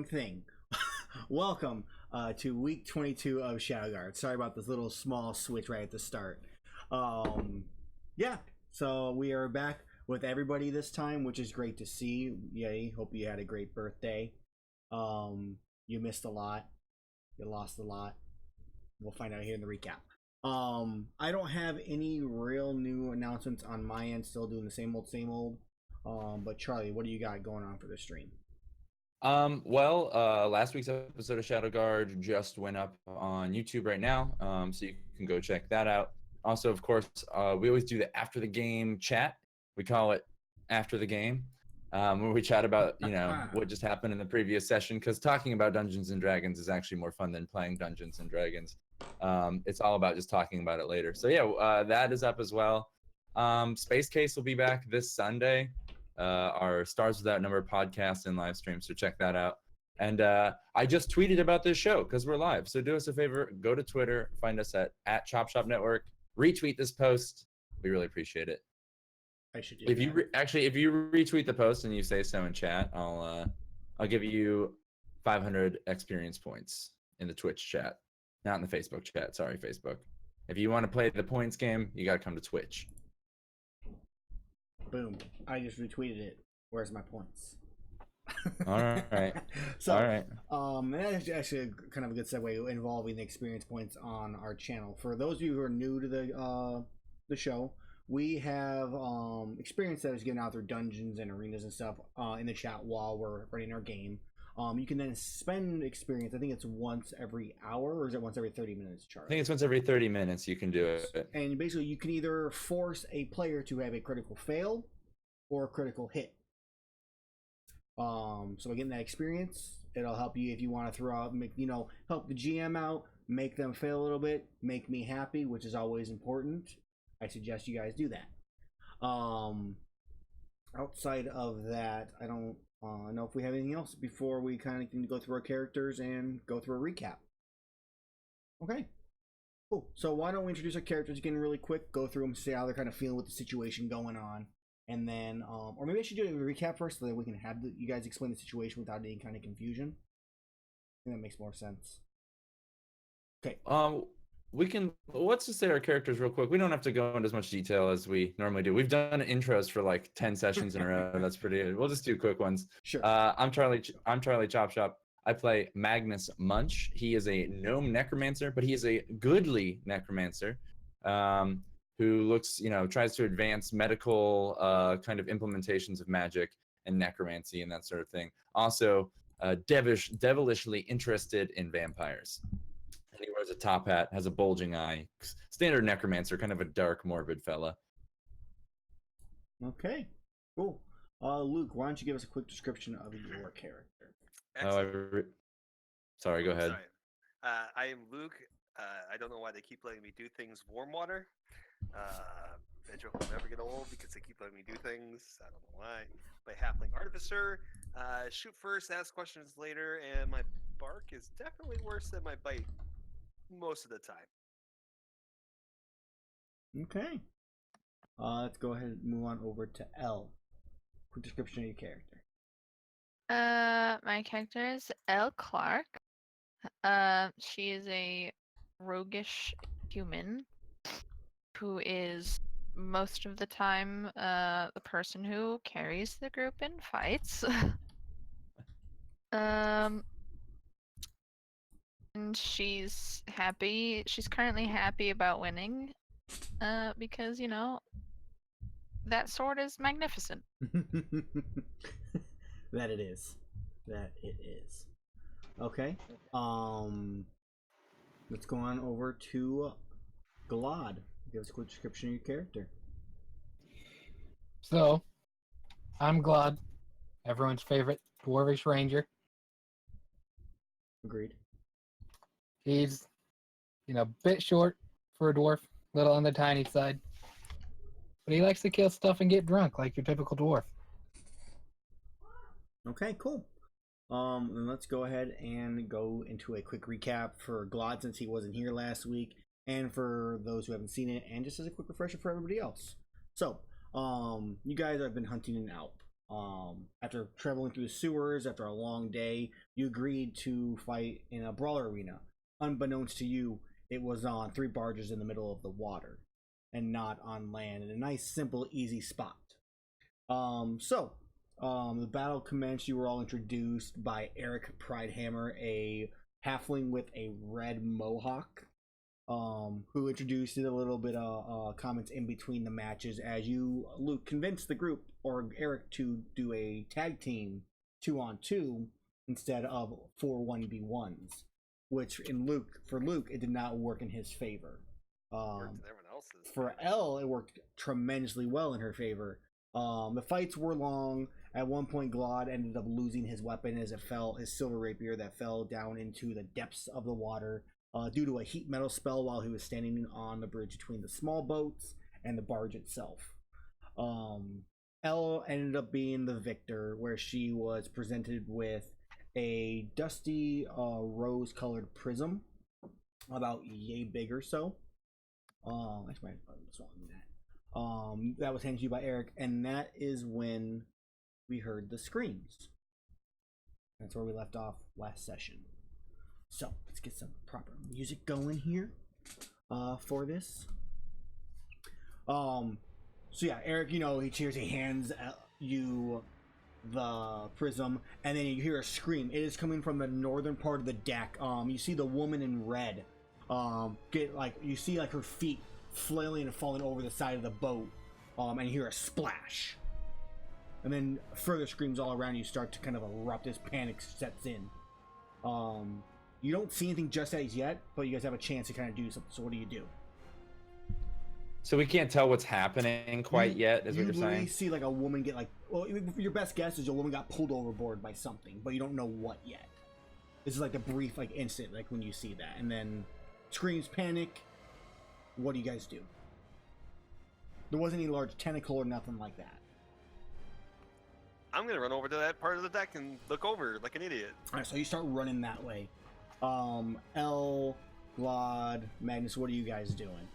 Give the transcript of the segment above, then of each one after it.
one thing. Welcome to week 22 of Shadowguard. Sorry about this little small switch right at the start. Yeah, so we are back with everybody this time, which is great to see. Yay, hope you had a great birthday. You missed a lot. You lost a lot. We'll find out here in the recap. I don't have any real new announcements on my end. Still doing the same old. But Charlie, what do you got going on for the stream? Last week's episode of Shadowguard just went up on YouTube right now, so you can go check that out. Also, of course, we always do the after the game chat. We call it after the game, where we chat about what just happened in the previous session. Because talking about Dungeons and Dragons is actually more fun than playing Dungeons and Dragons. It's all about just talking about it later. So yeah, that is up as well. Space Case will be back this Sunday. Our Stars Without Number podcast and live stream, so check that out. And I just tweeted about this show because we're live, so do us a favor, go to Twitter, find us at Chop Shop Network, retweet this post. We really appreciate it. I should do if you if you retweet the post and you say so in chat, I'll give you 500 experience points in the Twitch chat, not in the Facebook chat. Sorry, Facebook. If you want to play the points game, you got to come to Twitch. Boom. I just retweeted it. Where's my points? All right. So, all right. That's actually kind of a good segue involving the experience points on our channel. For those of you who are new to the show, we have experience that is given out through dungeons and arenas and stuff in the chat while we're running our game. You can then spend experience. I think it's once every hour, or is it once every 30 minutes, Charlie? I think it's once every 30 minutes you can do it. And basically, you can either force a player to have a critical fail or a critical hit. So by getting that experience, it'll help you if you want to throw out, help the GM out, make them fail a little bit, make me happy, which is always important. I suggest you guys do that. Outside of that, I don't know if we have anything else before we kind of can go through our characters and go through a recap. Okay, cool. So why don't we introduce our characters again really quick, go through them, see how they're kind of feeling with the situation going on, and then, or maybe I should do a recap first so that we can have you guys explain the situation without any kind of confusion. I think that makes more sense. Okay. Let's just say our characters real quick. We don't have to go into as much detail as we normally do. We've done intros for like 10 sessions in a row. That's pretty good. We'll just do quick ones. Sure. I'm Charlie Chop Shop. I play Magnus Munch. He is a gnome necromancer, but he is a goodly necromancer who looks, tries to advance medical kind of implementations of magic and necromancy and that sort of thing. Also, devilishly interested in vampires. And he wears a top hat, has a bulging eye. Standard necromancer, kind of a dark, morbid fella. Okay, cool. Luke, why don't you give us a quick description of your character? Sorry, go ahead. Sorry. I am Luke. I don't know why they keep letting me do things warm water. That joke will never get old because they keep letting me do things. I don't know why. My halfling artificer. Shoot first, ask questions later, and my bark is definitely worse than my bite most of the time. Okay. Let's go ahead and move on over to Elle. Quick description of your character. My character is Elle Clark. She is a roguish human who is most of the time the person who carries the group in fights. And she's happy. She's currently happy about winning, because that sword is magnificent. That it is. Okay. Let's go on over to Glad. Give us a quick description of your character. So, I'm Glad, everyone's favorite dwarvish ranger. Agreed. He's, a bit short for a dwarf, little on the tiny side. But he likes to kill stuff and get drunk like your typical dwarf. Okay, cool. And let's go ahead and go into a quick recap for Glad since he wasn't here last week, and for those who haven't seen it, and just as a quick refresher for everybody else. So, you guys have been hunting an Alp. After traveling through the sewers after a long day, you agreed to fight in a brawler arena. Unbeknownst to you, it was on 3 barges in the middle of the water and not on land in a nice, simple, easy spot. The battle commenced. You were all introduced by Eric Pridehammer, a halfling with a red mohawk, who introduced it a little bit of comments in between the matches as you, Luke, convinced the group or Eric to do a tag team 2-on-2 instead of 4 1v1s, which for Luke it did not work in his favor. Everyone else's. For Elle, it worked tremendously well in her favor. The fights were long. At one point, Glod ended up losing his weapon as it fell, his silver rapier that fell down into the depths of the water due to a heat metal spell while he was standing on the bridge between the small boats and the barge itself. Elle ended up being the victor, where she was presented with a dusty rose-colored prism, about yay big or so. That was handed to you by Eric, and that is when we heard the screams. That's where we left off last session. So let's get some proper music going here for this. So yeah, Eric, he cheers, he hands you the prism, and then you hear a scream. It is coming from the northern part of the deck. You see the woman in red. You see her feet flailing and falling over the side of the boat, and you hear a splash, and then further screams all around you start to kind of erupt as panic sets in. You don't see anything just as yet, but you guys have a chance to kind of do something. So what do you do? So we can't tell what's happening quite yet, is what you're saying? You see a woman get your best guess is a woman got pulled overboard by something, but you don't know what yet. This is a brief instant when you see that, and then screams, panic. What do you guys do? There wasn't any large tentacle or nothing like that. I'm gonna run over to that part of the deck and look over like an idiot. Alright, so you start running that way. Elle, Glod, Magnus, what are you guys doing?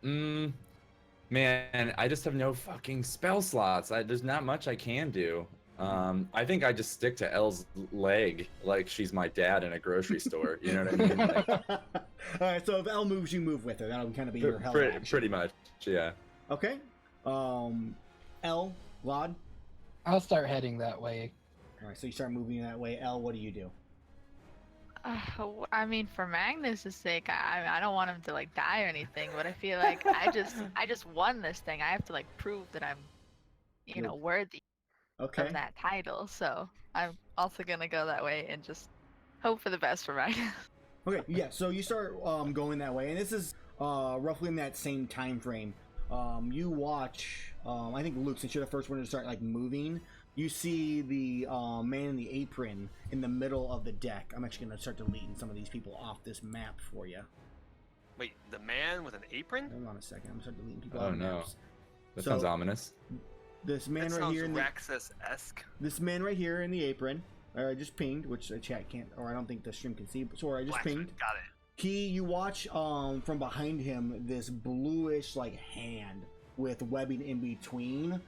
Man, I just have no fucking spell slots. There's not much I can do. I think I just stick to Elle's leg like she's my dad in a grocery store. You know what I mean? Alright, so if Elle moves, you move with her. That'll kind of be your hell action. Pretty much, yeah. Okay. Elle, Glod? I'll start heading that way. Alright, so you start moving that way. Elle, what do you do? I mean, for Magnus's sake, I don't want him to die or anything, but I feel like I just won this thing. I have to prove that I'm, worthy of that title. So I'm also gonna go that way and just hope for the best for Magnus. Okay, yeah. So you start going that way, and this is roughly in that same time frame. You watch. I think Luke, since you're the first one to start moving. You see the man in the apron in the middle of the deck. I'm actually going to start deleting some of these people off this map for you. Wait, the man with an apron? Hold on a second. I'm going to start deleting people off no. Maps. That sounds ominous. This man that right here. Raxus-esque. This man right here in the apron. I just pinged, which the chat can't, or I don't think the stream can see. Sorry, I just pinged. Got it. You watch from behind him this bluish hand with webbing in between.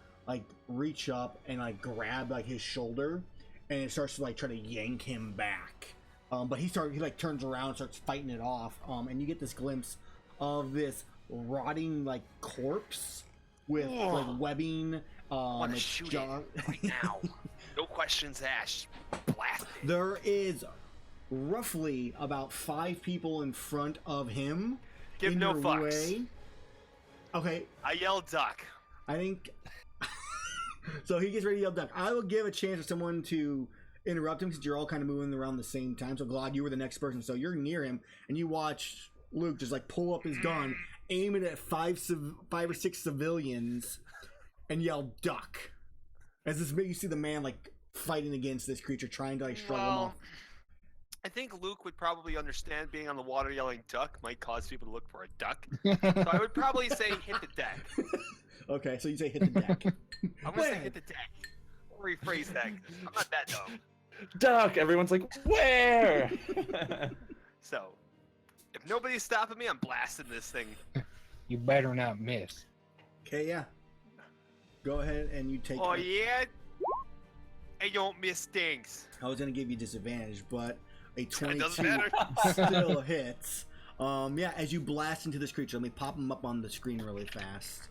Reach up and grab his shoulder, and it starts to try to yank him back. But he turns around and starts fighting it off. And you get this glimpse of this rotting corpse with webbing. Want to shoot it right now? No questions asked. Blast it. There is roughly about 5 people in front of him. Give no fucks. Way. Okay. I yell duck. I think. So he gets ready to yell duck. I will give a chance for someone to interrupt him since you're all kind of moving around the same time. So Glad, you were the next person, so you're near him, and you watch Luke just pull up his gun, aim it at 5 or 6 civilians, and yell duck. As you see the man fighting against this creature, trying to shrug him off. I think Luke would probably understand being on the water yelling duck might cause people to look for a duck. So I would probably say hit the deck. Okay, so you say hit the deck. I'm gonna say hit the deck. I'll rephrase that. I'm not that dumb. Duck! Everyone's like, where? So, if nobody's stopping me, I'm blasting this thing. You better not miss. Okay, yeah. go ahead and you take. Oh yeah. I don't miss things. I was gonna give you disadvantage, but a It 22 doesn't matter. still hits. Yeah, as you blast into this creature, let me pop him up on the screen really fast.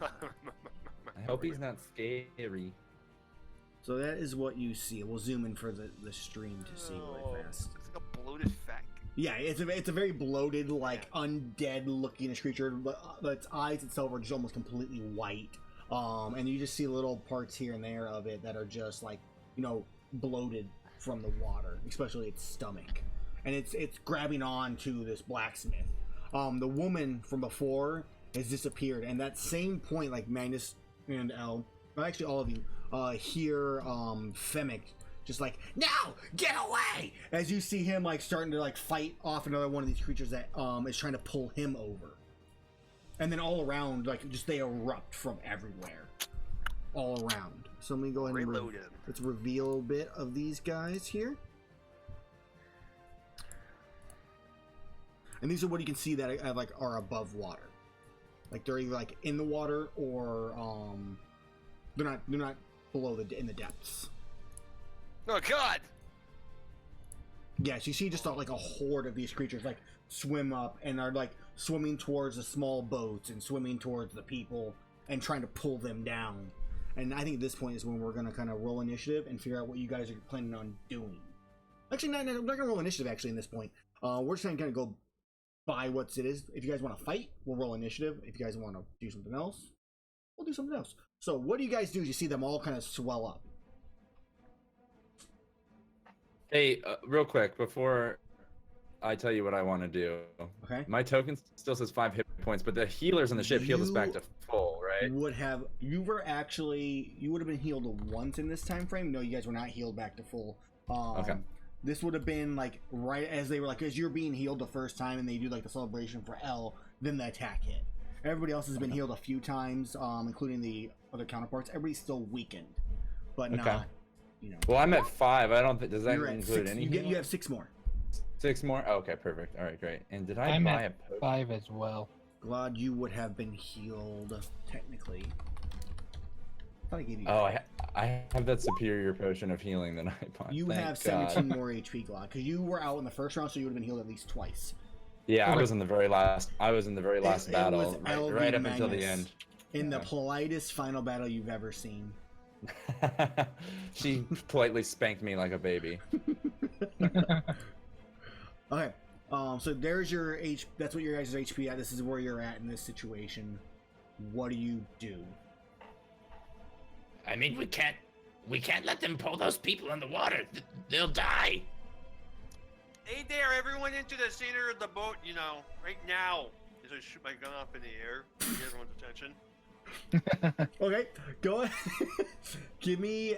I hope he's not scary. So that is what you see. We'll zoom in for the stream to see really fast. It's like a bloated fat. Yeah, it's a very bloated, like undead looking creature, but its eyes itself are just almost completely white. And you just see little parts here and there of it that are just like, you know, bloated from the water, especially its stomach. And it's grabbing on to this blacksmith. The woman from before has disappeared, and that same point, like Magnus and El, well, actually all of you, hear Femic just like, "No, get away!" As you see him like starting to like fight off another one of these creatures that is trying to pull him over. And then all around, like, just they erupt from everywhere, all around. So let me go ahead and let's reveal a bit of these guys here. And these are what you can see that like are above water, like they're either like in the water or they're not below in the depths. Oh God! Yes, you see just like a horde of these creatures like swim up and are like swimming towards the small boats and swimming towards the people and trying to pull them down. And I think at this point is when we're gonna kind of roll initiative and figure out what you guys are planning on doing. Actually, we're not gonna roll initiative actually in this point. We're just gonna kind of go by what it is. If you guys want to fight, we'll roll initiative. If you guys want to do something else, we'll do something else. So what do you guys do as you see them all kind of swell up? Hey, real quick, before I tell you what I want to do. Okay. My token still says 5 hit points, but the healers on the ship healed us back to full, right? You would have been healed once in this time frame. No, you guys were not healed back to full. Okay. This would have been like right as they were like, as you're being healed the first time and they do like the celebration for L, then the attack hit. Everybody else has been healed a few times, including the other counterparts. Everybody's still weakened, but not, you know. Well, I'm at 5. I don't think, does that You're at include 6. any? You have 6 more. 6 more? Oh, okay, perfect. All right, great. And did I I'm buy at a potion? 5 as well. Glad you would have been healed technically. I thought I gave you. Oh, I have that superior potion of healing that I bought. You Thank have God. 17 more HP, Glad, because you were out in the first round, so you would have been healed at least twice. Yeah, I Okay. was in the very last. I was in the very last It battle, was LV right up until the Magnus end. In the Yeah. politest final battle you've ever seen. She politely spanked me like a baby. Okay, so there's your H. That's what your guys' HP at. This is where you're at in this situation. What do you do? I mean, we can't let them pull those people in the water. They'll die. Hey there, everyone into the center of the boat, you know, right now. As I shoot my gun up in the air to get everyone's attention. Okay, go ahead. Give me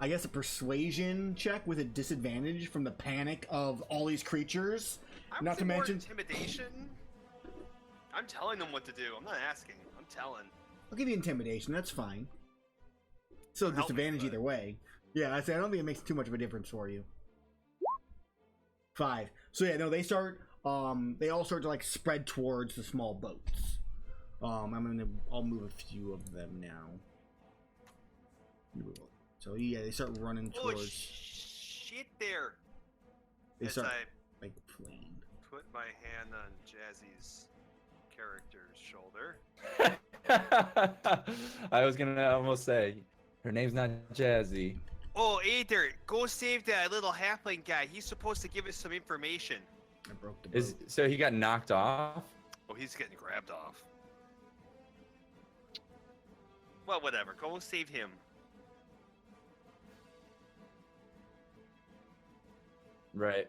I guess a persuasion check with a disadvantage from the panic of all these creatures. I'm Not to more mention- intimidation. I'm telling them what to do. I'm not asking. I'm telling. I'll give you intimidation. That's fine. Still Help me, disadvantage but- either way. Yeah, I don't think it makes too much of a difference for you. 5. So yeah, no, they all start to like spread towards the small boats. I'll move a few of them now. So yeah, they start running Oh towards. shit! There. They As start I like fleeing. put my hand on Jazzy's character's shoulder. I was gonna almost say, her name's not Jazzy. Oh, hey there! Go save that little halfling guy. He's supposed to give us some information. I broke the boat. So he got knocked off? Oh, he's getting grabbed off. Well, whatever. Go save him. Right.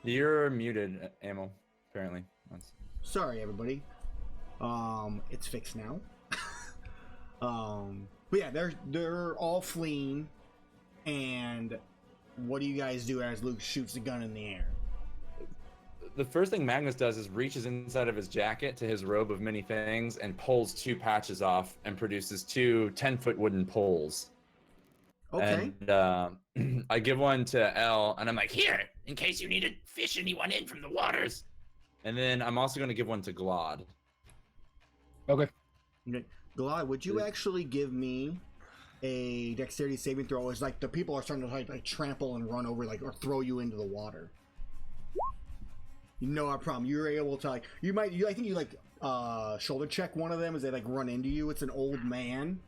You're muted, Ammo, apparently. Sorry, everybody. It's fixed now. But yeah, they're all fleeing. And what do you guys do as Luke shoots the gun in the air? The first thing Magnus does is reaches inside of his jacket to his robe of many things and pulls 2 patches off and produces 2 10-foot wooden poles. Okay. And I give one to Elle, and I'm like, Here, in case you need to fish anyone in from the waters. and then I'm also going to give one to Glod. Okay. Okay. Glad, would you actually give me a dexterity saving throw? It's like the people are starting to like trample and run over, like, or throw you into the water. No problem. You're able to like I think you like shoulder check one of them as they like run into you. It's an old man.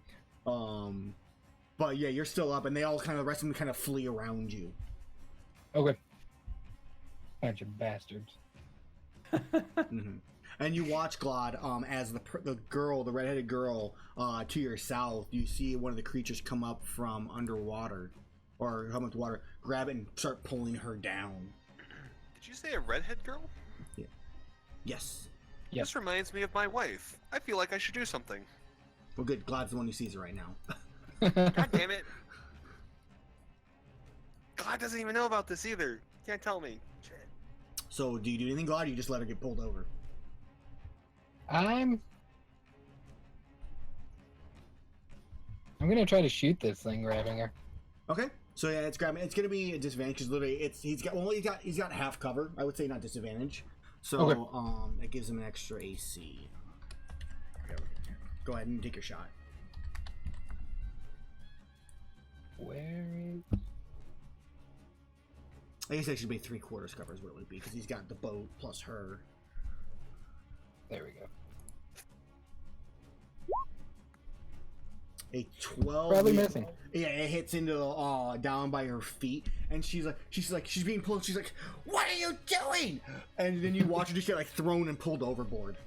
But yeah, you're still up, and they all kind of, the rest of them kind of flee around you. Okay. Bunch of bastards. Mm-hmm. And you watch, Glad, as the girl, the redheaded girl, to your south, you see one of the creatures come up from underwater, or come up to water, grab it and start pulling her down. Did you say a redhead girl? Yeah. Yes. Yes. This reminds me of my wife. I feel like I should do something. Well, good. Glad's the one who sees it right now. God damn it. God doesn't even know about this either. Can't tell me. Shit. So, do you do anything, Glad, or you just let her get pulled over? I'm gonna try to shoot this thing grabbing her. Okay. So yeah, it's grabbing. It's gonna be a disadvantage because literally, he's got half cover. I would say not disadvantage. So Okay. that gives him an extra AC. Go ahead and take your shot. Where is? I guess that should be 3/4 cover is what it would be because he's got the boat plus her. There we go. A 12. Probably missing. Yeah, it hits into the down by her feet, and she's being pulled. She's like, "What are you doing?" And then you watch her just get like thrown and pulled overboard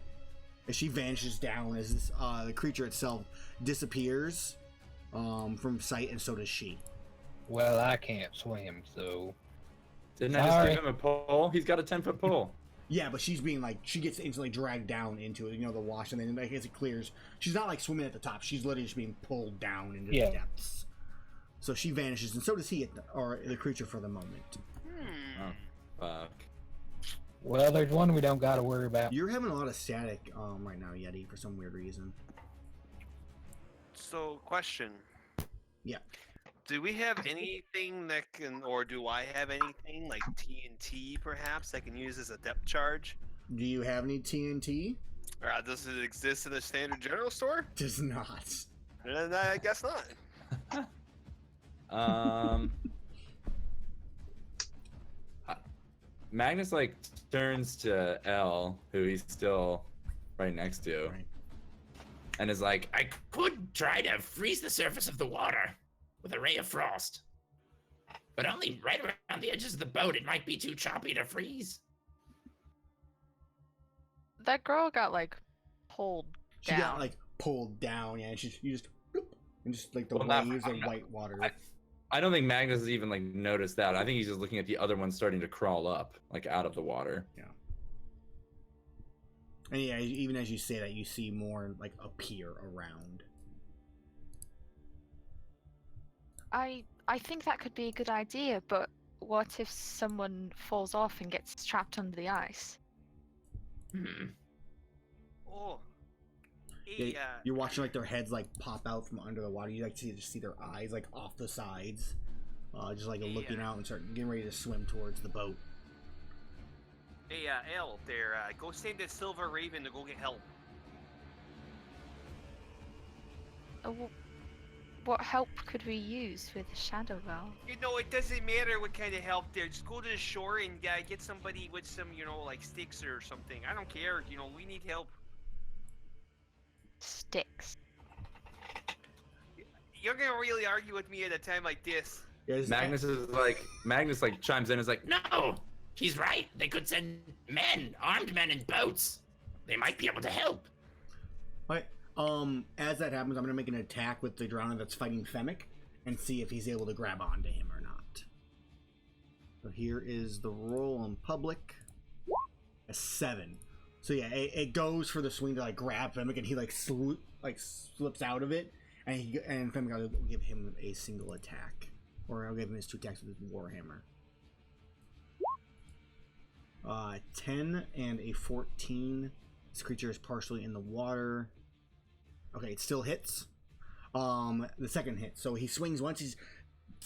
as she vanishes down as this, the creature itself disappears from sight, and so does she. Well, I can't swim, so Didn't I just Sorry. give him a pole? He's got a 10-foot pole. Yeah, but she's being like, she gets instantly dragged down into it, the wash, and then like, as it clears, she's not like swimming at the top. She's literally just being pulled down into the depths. So she vanishes, and so does he, or the creature for the moment. Oh, fuck. well, there's one we don't got to worry about. You're having a lot of static right now, Yeti, for some weird reason. So, question. Yeah. Do we have anything that can, or do I have anything like TNT perhaps I can use as a depth charge? Do you have any TNT? Or does it exist in a standard general store? Does not. I guess not. Magnus like turns to Elle, who he's still right next to, Right. and is like, I could try to freeze the surface of the water with a ray of frost. But only right around the edges of the boat. It might be too choppy to freeze. That girl got like pulled She down. got like pulled down, yeah, and you just bloop, and just like the Well, not- waves of I'm not- white water. I don't think Magnus has even like noticed that. I think he's just looking at the other one starting to crawl up, like out of the water. And yeah, even as you say that, you see more like appear around. I think that could be a good idea, but what if someone falls off and gets trapped under the ice? Oh. Yeah, Hey, you're watching like their heads like pop out from under the water. You like to see their eyes like off the sides, just like looking out and start getting ready to swim towards the boat. hey, Elle, there, go send that Silver Raven to go get help. What help could we use with Shadowguard? You know, it doesn't matter what kind of help there. Just go to the shore and get somebody with some, like sticks or something. I don't care. We need help. Sticks. You're gonna really argue with me at a time like this. Yeah, Magnus like chimes in and is like, No, he's right. They could send men, armed men in boats. They might be able to help. Alright, as that happens, I'm gonna make an attack with the Drowner that's fighting Femic and see if he's able to grab onto him or not. So here is the roll in public. A 7. So yeah, it goes for the swing to like grab Femic, and he like slips out of it, and Femic will give him a single attack. Or I'll give him his 2 attacks with his Warhammer. 10 and a 14. This creature is partially in the water. Okay, it still hits. The second hit. So he swings once, he's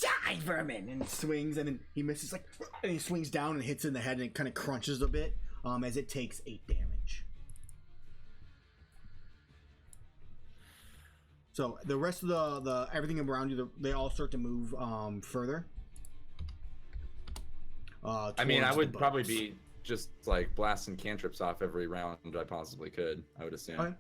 die vermin, and swings, and then he misses and he swings down and hits in the head, and it kind of crunches a bit as it takes 8 damage. So the rest of the everything around you, they all start to move further. I mean, I would probably be just like blasting cantrips off every round I possibly could. I would assume. Okay.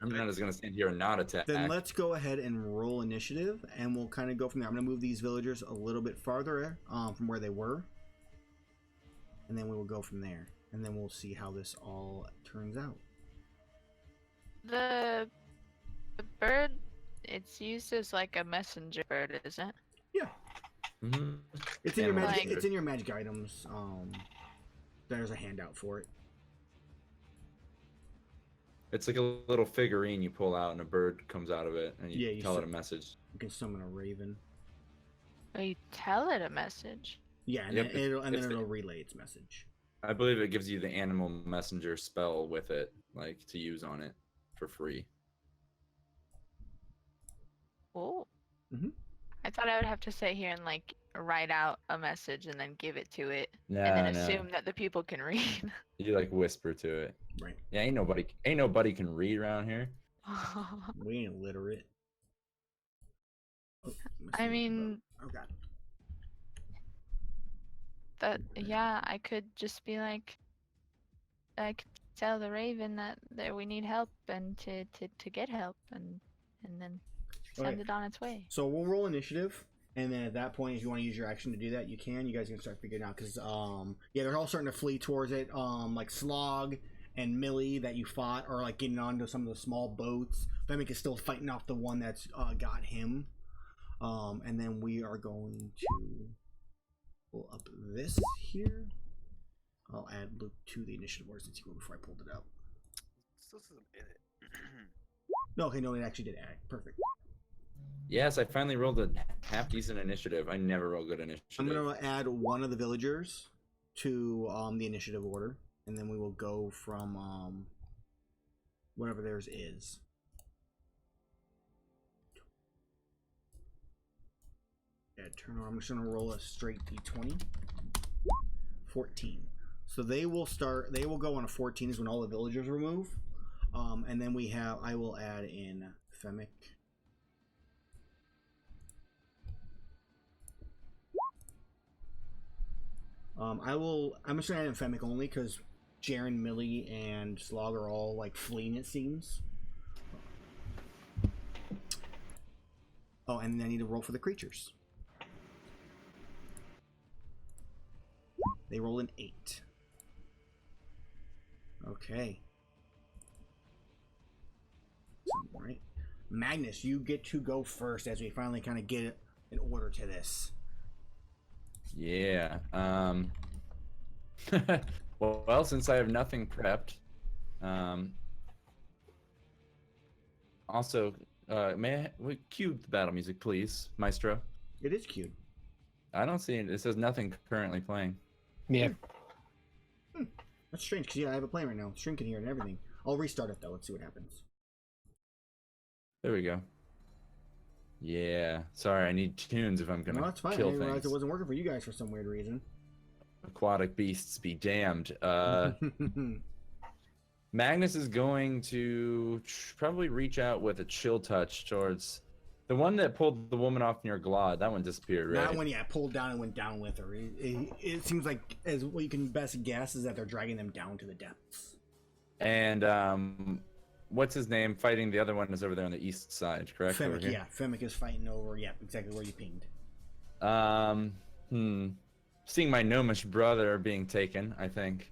I'm not just gonna stand here and not attack. Then let's go ahead and roll initiative, and we'll kind of go from there. I'm gonna move these villagers a little bit farther from where they were, and then we will go from there, and then we'll see how this all turns out. The bird, it's used as like a messenger bird, isn't it? Yeah. Mm-hmm. It's in your magic. Like- It's in your magic items. There's a handout for it. It's like a little figurine you pull out, and a bird comes out of it, and you, Yeah, you tell it su- a message. You can summon a raven. Or you tell it a message. Yeah, and Yep, then it's- it'll relay its message. I believe it gives you the animal messenger spell with it, like to use on it for free. Oh. Mhm. I thought I would have to sit here and like write out a message and then give it to it, No, and then assume that the people can read. You like whisper to it. Right. Yeah, ain't nobody can read around here. We ain't illiterate. Oh, I mean, oh god. that yeah, I could just be like, I could tell the raven that we need help and to get help and then send Okay. it on its way. So we'll roll initiative, and then at that point, if you want to use your action to do that, you can. You guys can start figuring out because yeah, they're all starting to flee towards it. Like Slog and Millie that you fought are like getting onto some of the small boats. Femic is still fighting off the one that's got him. And then we are going to pull up this here. I'll add Luke to the initiative order since you were before I pulled it up. Still says I'm in it. No, okay, no, it actually did add. Perfect. Yes, I finally rolled a half decent initiative. I never roll good initiative. I'm going to add one of the villagers to the initiative order, and then we will go from whatever theirs is. Yeah, turn on. I'm just going to roll a straight d20. 14. So they will go on a 14 is when all the villagers remove. And then I will add in Femic. I'm just gonna add in Femic only because Jaren, Millie, and Slog are all like fleeing, it seems. Oh, and then I need to roll for the creatures. They roll an 8. Okay. All right. Magnus, you get to go first as we finally kind of get an order to this. Yeah. Well, since I have nothing prepped, also, we cue the battle music, please, Maestro? It is cute. I don't see it. It says nothing currently playing. Yeah. That's strange because I have it playing right now. Stream can hear it and everything. I'll restart it though. Let's see what happens. There we go. Yeah. Sorry, I need tunes if I'm gonna No, that's fine. I kill didn't realize things. it wasn't working for you guys for some weird reason. Aquatic beasts be damned. Magnus is going to probably reach out with a chill touch towards the one that pulled the woman off near Glod. That one disappeared, right? That one, yeah, pulled down and went down with her. It seems like, as what you can best guess, is that they're dragging them down to the depths. And what's his name? Fighting the other one is over there on the east side, correct? Over Femic, here? yeah, Femic is fighting over, yeah, exactly where you pinged. Seeing my gnomish brother being taken, I think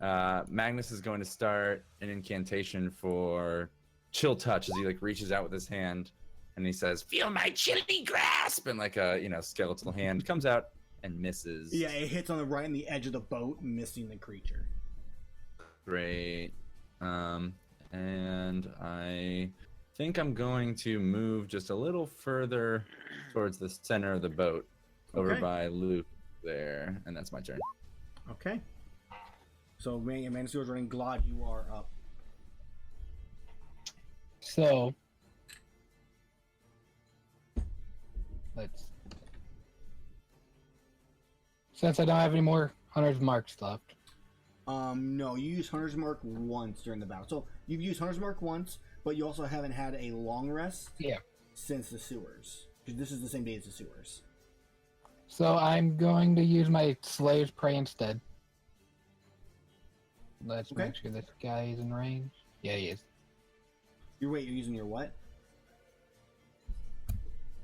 Magnus is going to start an incantation for chill touch as he like reaches out with his hand and he says, "Feel my chilly grasp!" and like a skeletal hand comes out and misses. Yeah, it hits on the right on the edge of the boat, missing the creature. Great. And I think I'm going to move just a little further towards the center of the boat, over Okay. by Luke there, and that's my turn. Okay. So, Amanda Stewart's running. Glad you are up. So let's. Since I don't have any more Hunter's Marks left, No, you used Hunter's Mark once during the battle. So you've used Hunter's Mark once, but you also haven't had a long rest. Yeah. Since the sewers, because this is the same day as the sewers. so I'm going to use my Slayer's Prey instead. Let's Okay. make sure this guy is in range. Yeah, he is. You're using your what?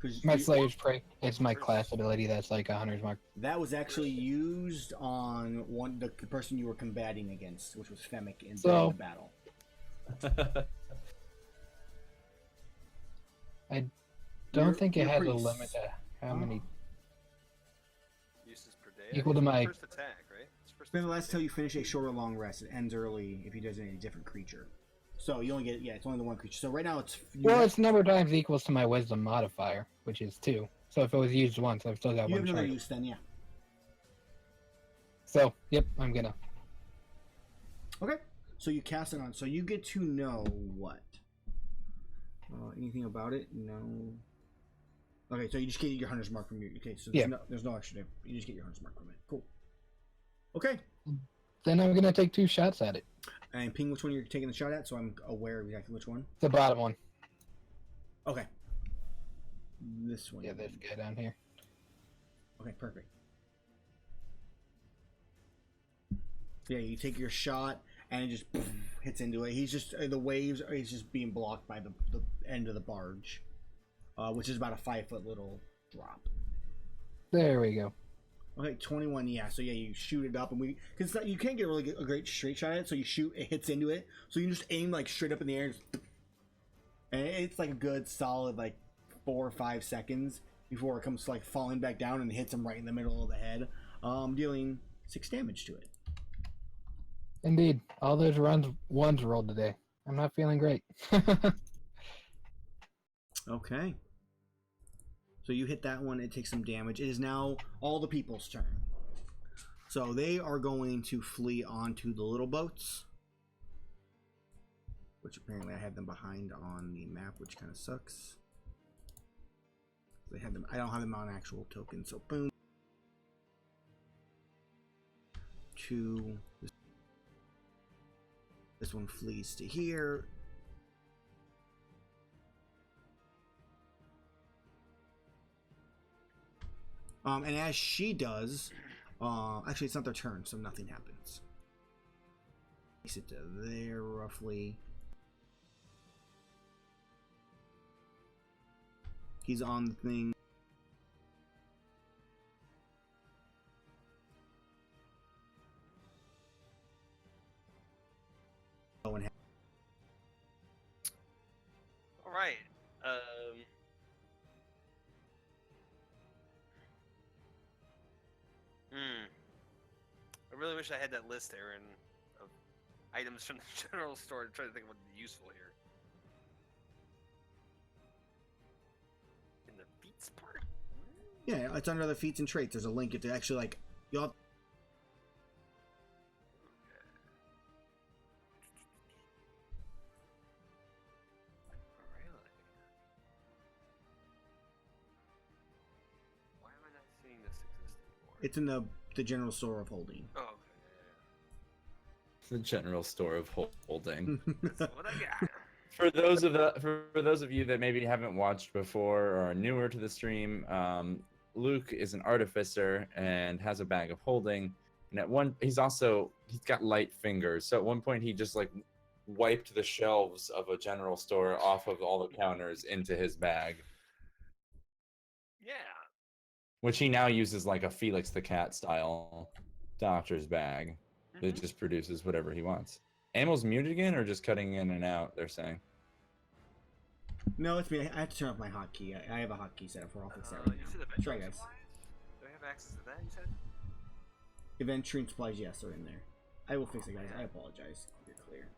Because My Slayer's Prey. It's my class ability that's like a Hunter's Mark. that was actually used on the person you were combating against, which was Femic in So- the battle. Don't You're- think it you're has a pretty limit to how many. Uses per day. Equal to It's my- first attack, right? It's first Then the attack. last till you finish a short or long rest, it ends early if he does any different creature. So you only get it's only the one creature. So right now it's Well, its number of times equals to my Wisdom modifier, which is 2. So if it was used once, I've still got you have one another shot. use then, yeah. So, yep, I'm gonna. Okay, so you cast it on. So you get to know what? Anything about it? No. Okay, so you just get your Hunter's Mark from your. Okay, so Yeah. there's no extra. You just get your Hunter's Mark from it. Cool. Okay, Then I'm gonna take 2 shots at it. and ping which one you're taking the shot at, so I'm aware of exactly which one. The bottom one. Okay. This one. Yeah, this guy down here. Okay, perfect. Yeah, you take your shot and it just hits into it. He's just the waves. He's just being blocked by the end of the barge, which is about a 5-foot little drop. There we go. Okay, 21. Yeah, so yeah, you shoot it up, and because you can't get really a great straight shot at it. So you shoot, it hits into it. So you can just aim like straight up in the air, and it's like a good solid like 4 or 5 seconds before it comes like falling back down and hits him right in the middle of the head, dealing 6 damage to it. Indeed. All those ones rolled today. I'm not feeling great. Okay. So you hit that one, it takes some damage. It is now all the people's turn. So they are going to flee onto the little boats. Which apparently I had them behind on the map, which kind of sucks. They had them. I don't have them on actual tokens, so boom. To this one flees to here. And as she does, actually it's not their turn, so nothing happens. Makes it to there roughly. He's on the thing. All right. I really wish I had that list, Aaron, of items from the general store to try to think of what would be useful here. In the feats part? Yeah, it's under the feats and traits. There's a link. It's actually like you'll have Really? Why am I not seeing this exist anymore? it's in the general store of holding. Oh, okay. The general store of holding. That's what I got. For those of you that maybe haven't watched before or are newer to the stream, Luke is an artificer and has a bag of holding. And he's got light fingers. So at one point he just like wiped the shelves of a general store off of all the counters into his bag, Yeah. which he now uses like a Felix the Cat style doctor's bag that Mhm. just produces whatever he wants. Ammo's muted again or just cutting in and out, they're saying. No, it's me. I have to turn off my hotkey. I have a hotkey set up for Office right You now. said That's right, adventuring guys. supplies? Do I have access to that, you said? Adventuring supplies, yes, are in there. I will fix it, guys. I apologize. You're clear.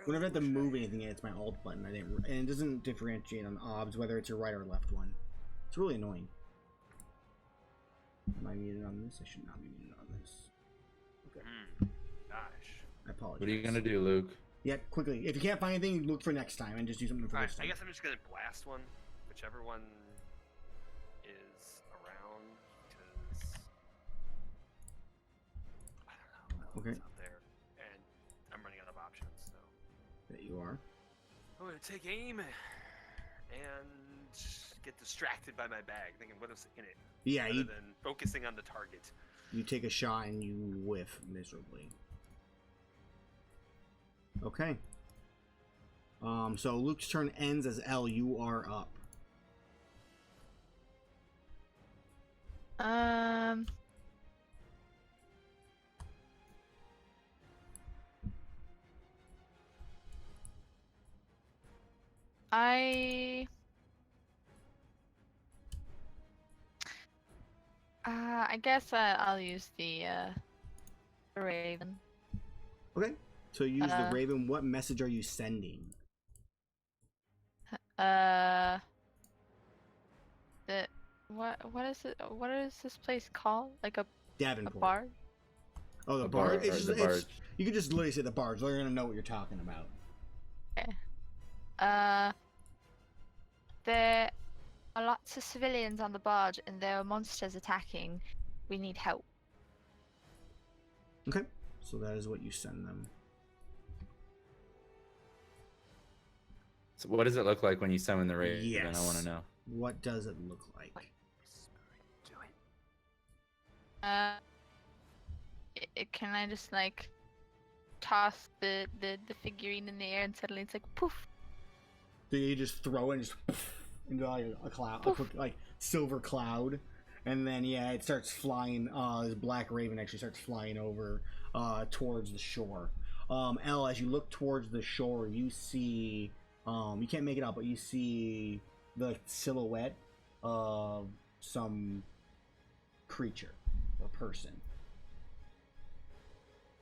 Whenever I have to move anything, it's my alt button. I didn't, and it doesn't differentiate on OBS whether it's your right or left one. It's really annoying. Am I muted on this? I should not be muted on this. Okay. Gosh. I apologize. What are you gonna do, Luke? Yeah, quickly. If you can't find anything, look for next time and just do something for Alright, this I time. guess I'm just gonna blast one, whichever one is around, because I don't know what Okay. else out there, and I'm running out of options. So There you are. I'm gonna take aim and get distracted by my bag, thinking what is in it, Yeah, rather you than focusing on the target. take a shot and you whiff miserably. Okay. So Luke's turn ends as L. You are up. I guess I'll use the raven. Okay. So use the Uh, Raven. What message are you sending? The what is it? What is this place called? Like a Davenport. bar? Oh, the The barge. barge, It's just, the barge. you could just literally say the barge. They're gonna know what you're talking about. There are lots of civilians on the barge, and there are monsters attacking. We need help. Okay. So that is what you send them. So what does it look like when you summon the raven? Yes. I want to know. What does it look like? Do it. Can I just like toss the figurine in the air and suddenly it's like poof? So you just throw it and just into like a cloud, a quick, like silver cloud, and then yeah, it starts flying. This black raven actually starts flying over towards the shore. Elle, as you look towards the shore, you see you can't make it out, but you see the silhouette of some creature or person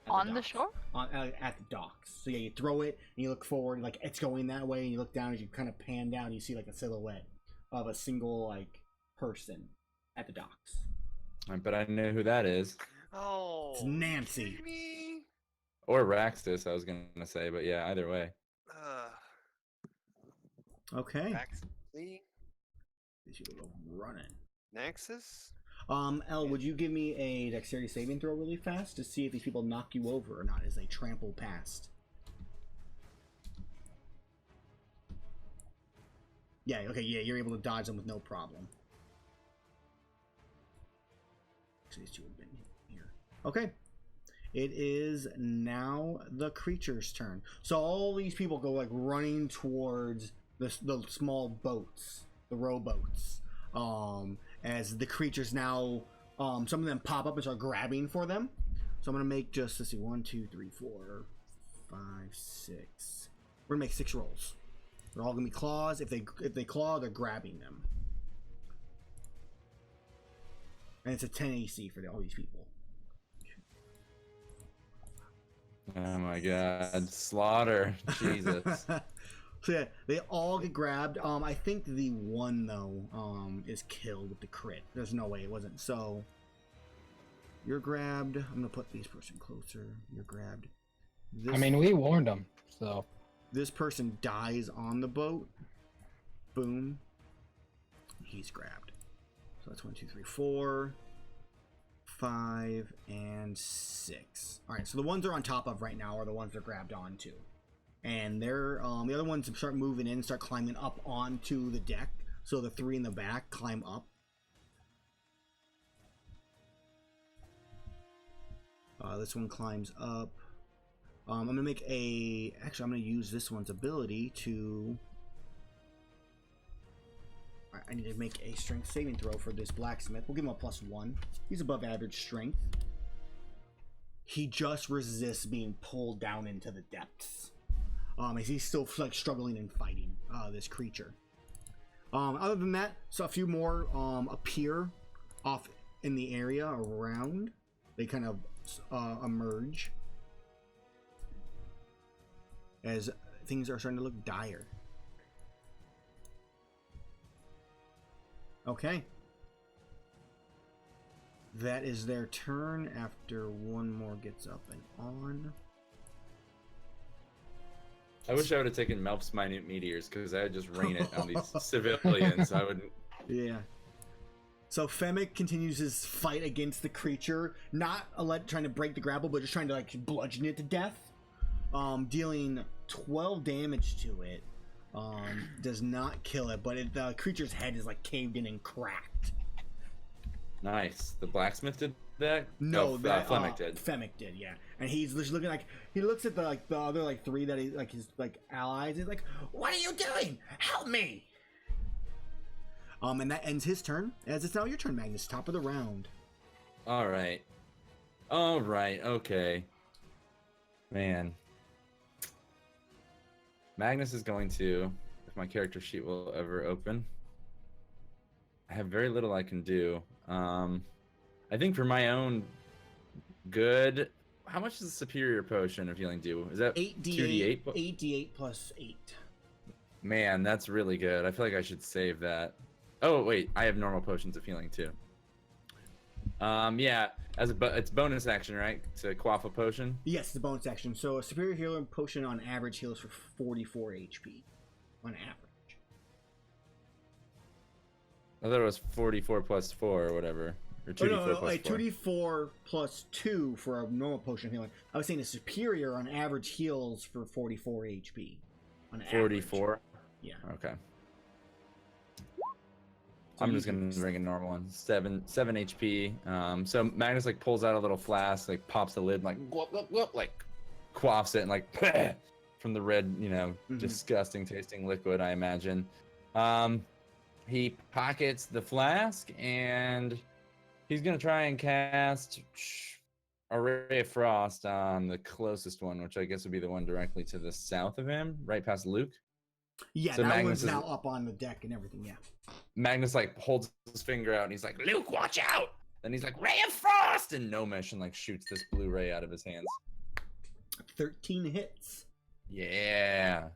at On the docks. shore? At the docks. So yeah, you throw it and you look forward, like it's going that way, and you look down as you kind of pan down, you see like a silhouette of a single like person at the docks. I bet I know who that is. Oh, It's you Nancy. kidding me? Or Raxus, I was gonna say, but yeah, either way. Okay. Actually, These people go running. Nexus. Elle, would you give me a dexterity saving throw really fast to see if these people knock you over or not as they trample past? Yeah, okay, yeah, you're able to dodge them with no problem. So these two have been here. Okay. It is now the creature's turn. So all these people go like running towards the small boats, the rowboats. As the creatures now, some of them pop up and start grabbing for them. So I'm gonna make just, let's see, 1, 2, 3, 4, 5, 6. We're gonna make 6 rolls. They're all gonna be claws. If they claw, they're grabbing them. And it's a 10 AC for all these people. Oh my god, slaughter. Jesus. So yeah, they all get grabbed. I think the one though is killed with the crit. There's no way it wasn't. So you're grabbed. I'm gonna put this person closer. You're grabbed. I mean, we warned them, so. This person dies on the boat. Boom. He's grabbed. So that's 1, 2, 3, 4, 5, and 6. All right. So the ones they're on top of right now are the ones they're grabbed onto. And they're the other ones start moving in, start climbing up onto the deck. So the 3 in the back climb up. This one climbs up. I'm gonna make a. Actually, I'm gonna use this one's ability to. All right, I need to make a strength saving throw for this blacksmith. We'll give him a +1. He's above average strength. He just resists being pulled down into the depths. As he's still like struggling and fighting this creature. Other than that, so a few more appear off in the area around. They kind of emerge, as things are starting to look dire. Okay. That is their turn after one more gets up and on. I wish I would have taken Melf's minute meteors because I would just rain it on these civilians. I wouldn't. Yeah. So Femic continues his fight against the creature, not trying to break the grapple, but just trying to like bludgeon it to death. Dealing 12 damage to it. Does not kill it, but the creature's head is like caved in and cracked. Nice. The blacksmith did that? No, that Flemmick did. Femic did, yeah. And he's just looking like he looks at the other like three that he like his like allies. He's like, "What are you doing? Help me!" And that ends his turn. As it's now your turn, Magnus. Top of the round. All right. Okay. Man. Magnus is going to, if my character sheet will ever open. I have very little I can do. I think for my own good, how much does the superior potion of healing do? Is that 8d8? 8d8 plus 8. Man, that's really good. I feel like I should save that. Oh wait, I have normal potions of healing too. Yeah, it's bonus action, right? To quaff a potion. Yes, the bonus action. So a superior healer potion on average heals for 44 HP, on average. I thought it was 44 plus 4 or whatever. Or 2d4 plus 4. 2d4 plus 2 for a normal potion of healing. I was saying a superior on average heals for 44 HP. On 44? Average. Yeah. Okay. So I'm just gonna bring a normal one. 7 HP. So Magnus like pulls out a little flask, like pops the lid, like glop, glop, glop, like quaffs it, and like from the red, disgusting tasting liquid, I imagine. He pockets the flask, and he's gonna try and cast a ray of frost on the closest one, which I guess would be the one directly to the south of him, right past Luke. Yeah, so that Magnus one's now up on the deck and everything, yeah. Magnus like holds his finger out and he's like, Luke, watch out! Then he's like, Ray of Frost! And Nomish and like shoots this blue ray out of his hands. 13 hits. Yeah.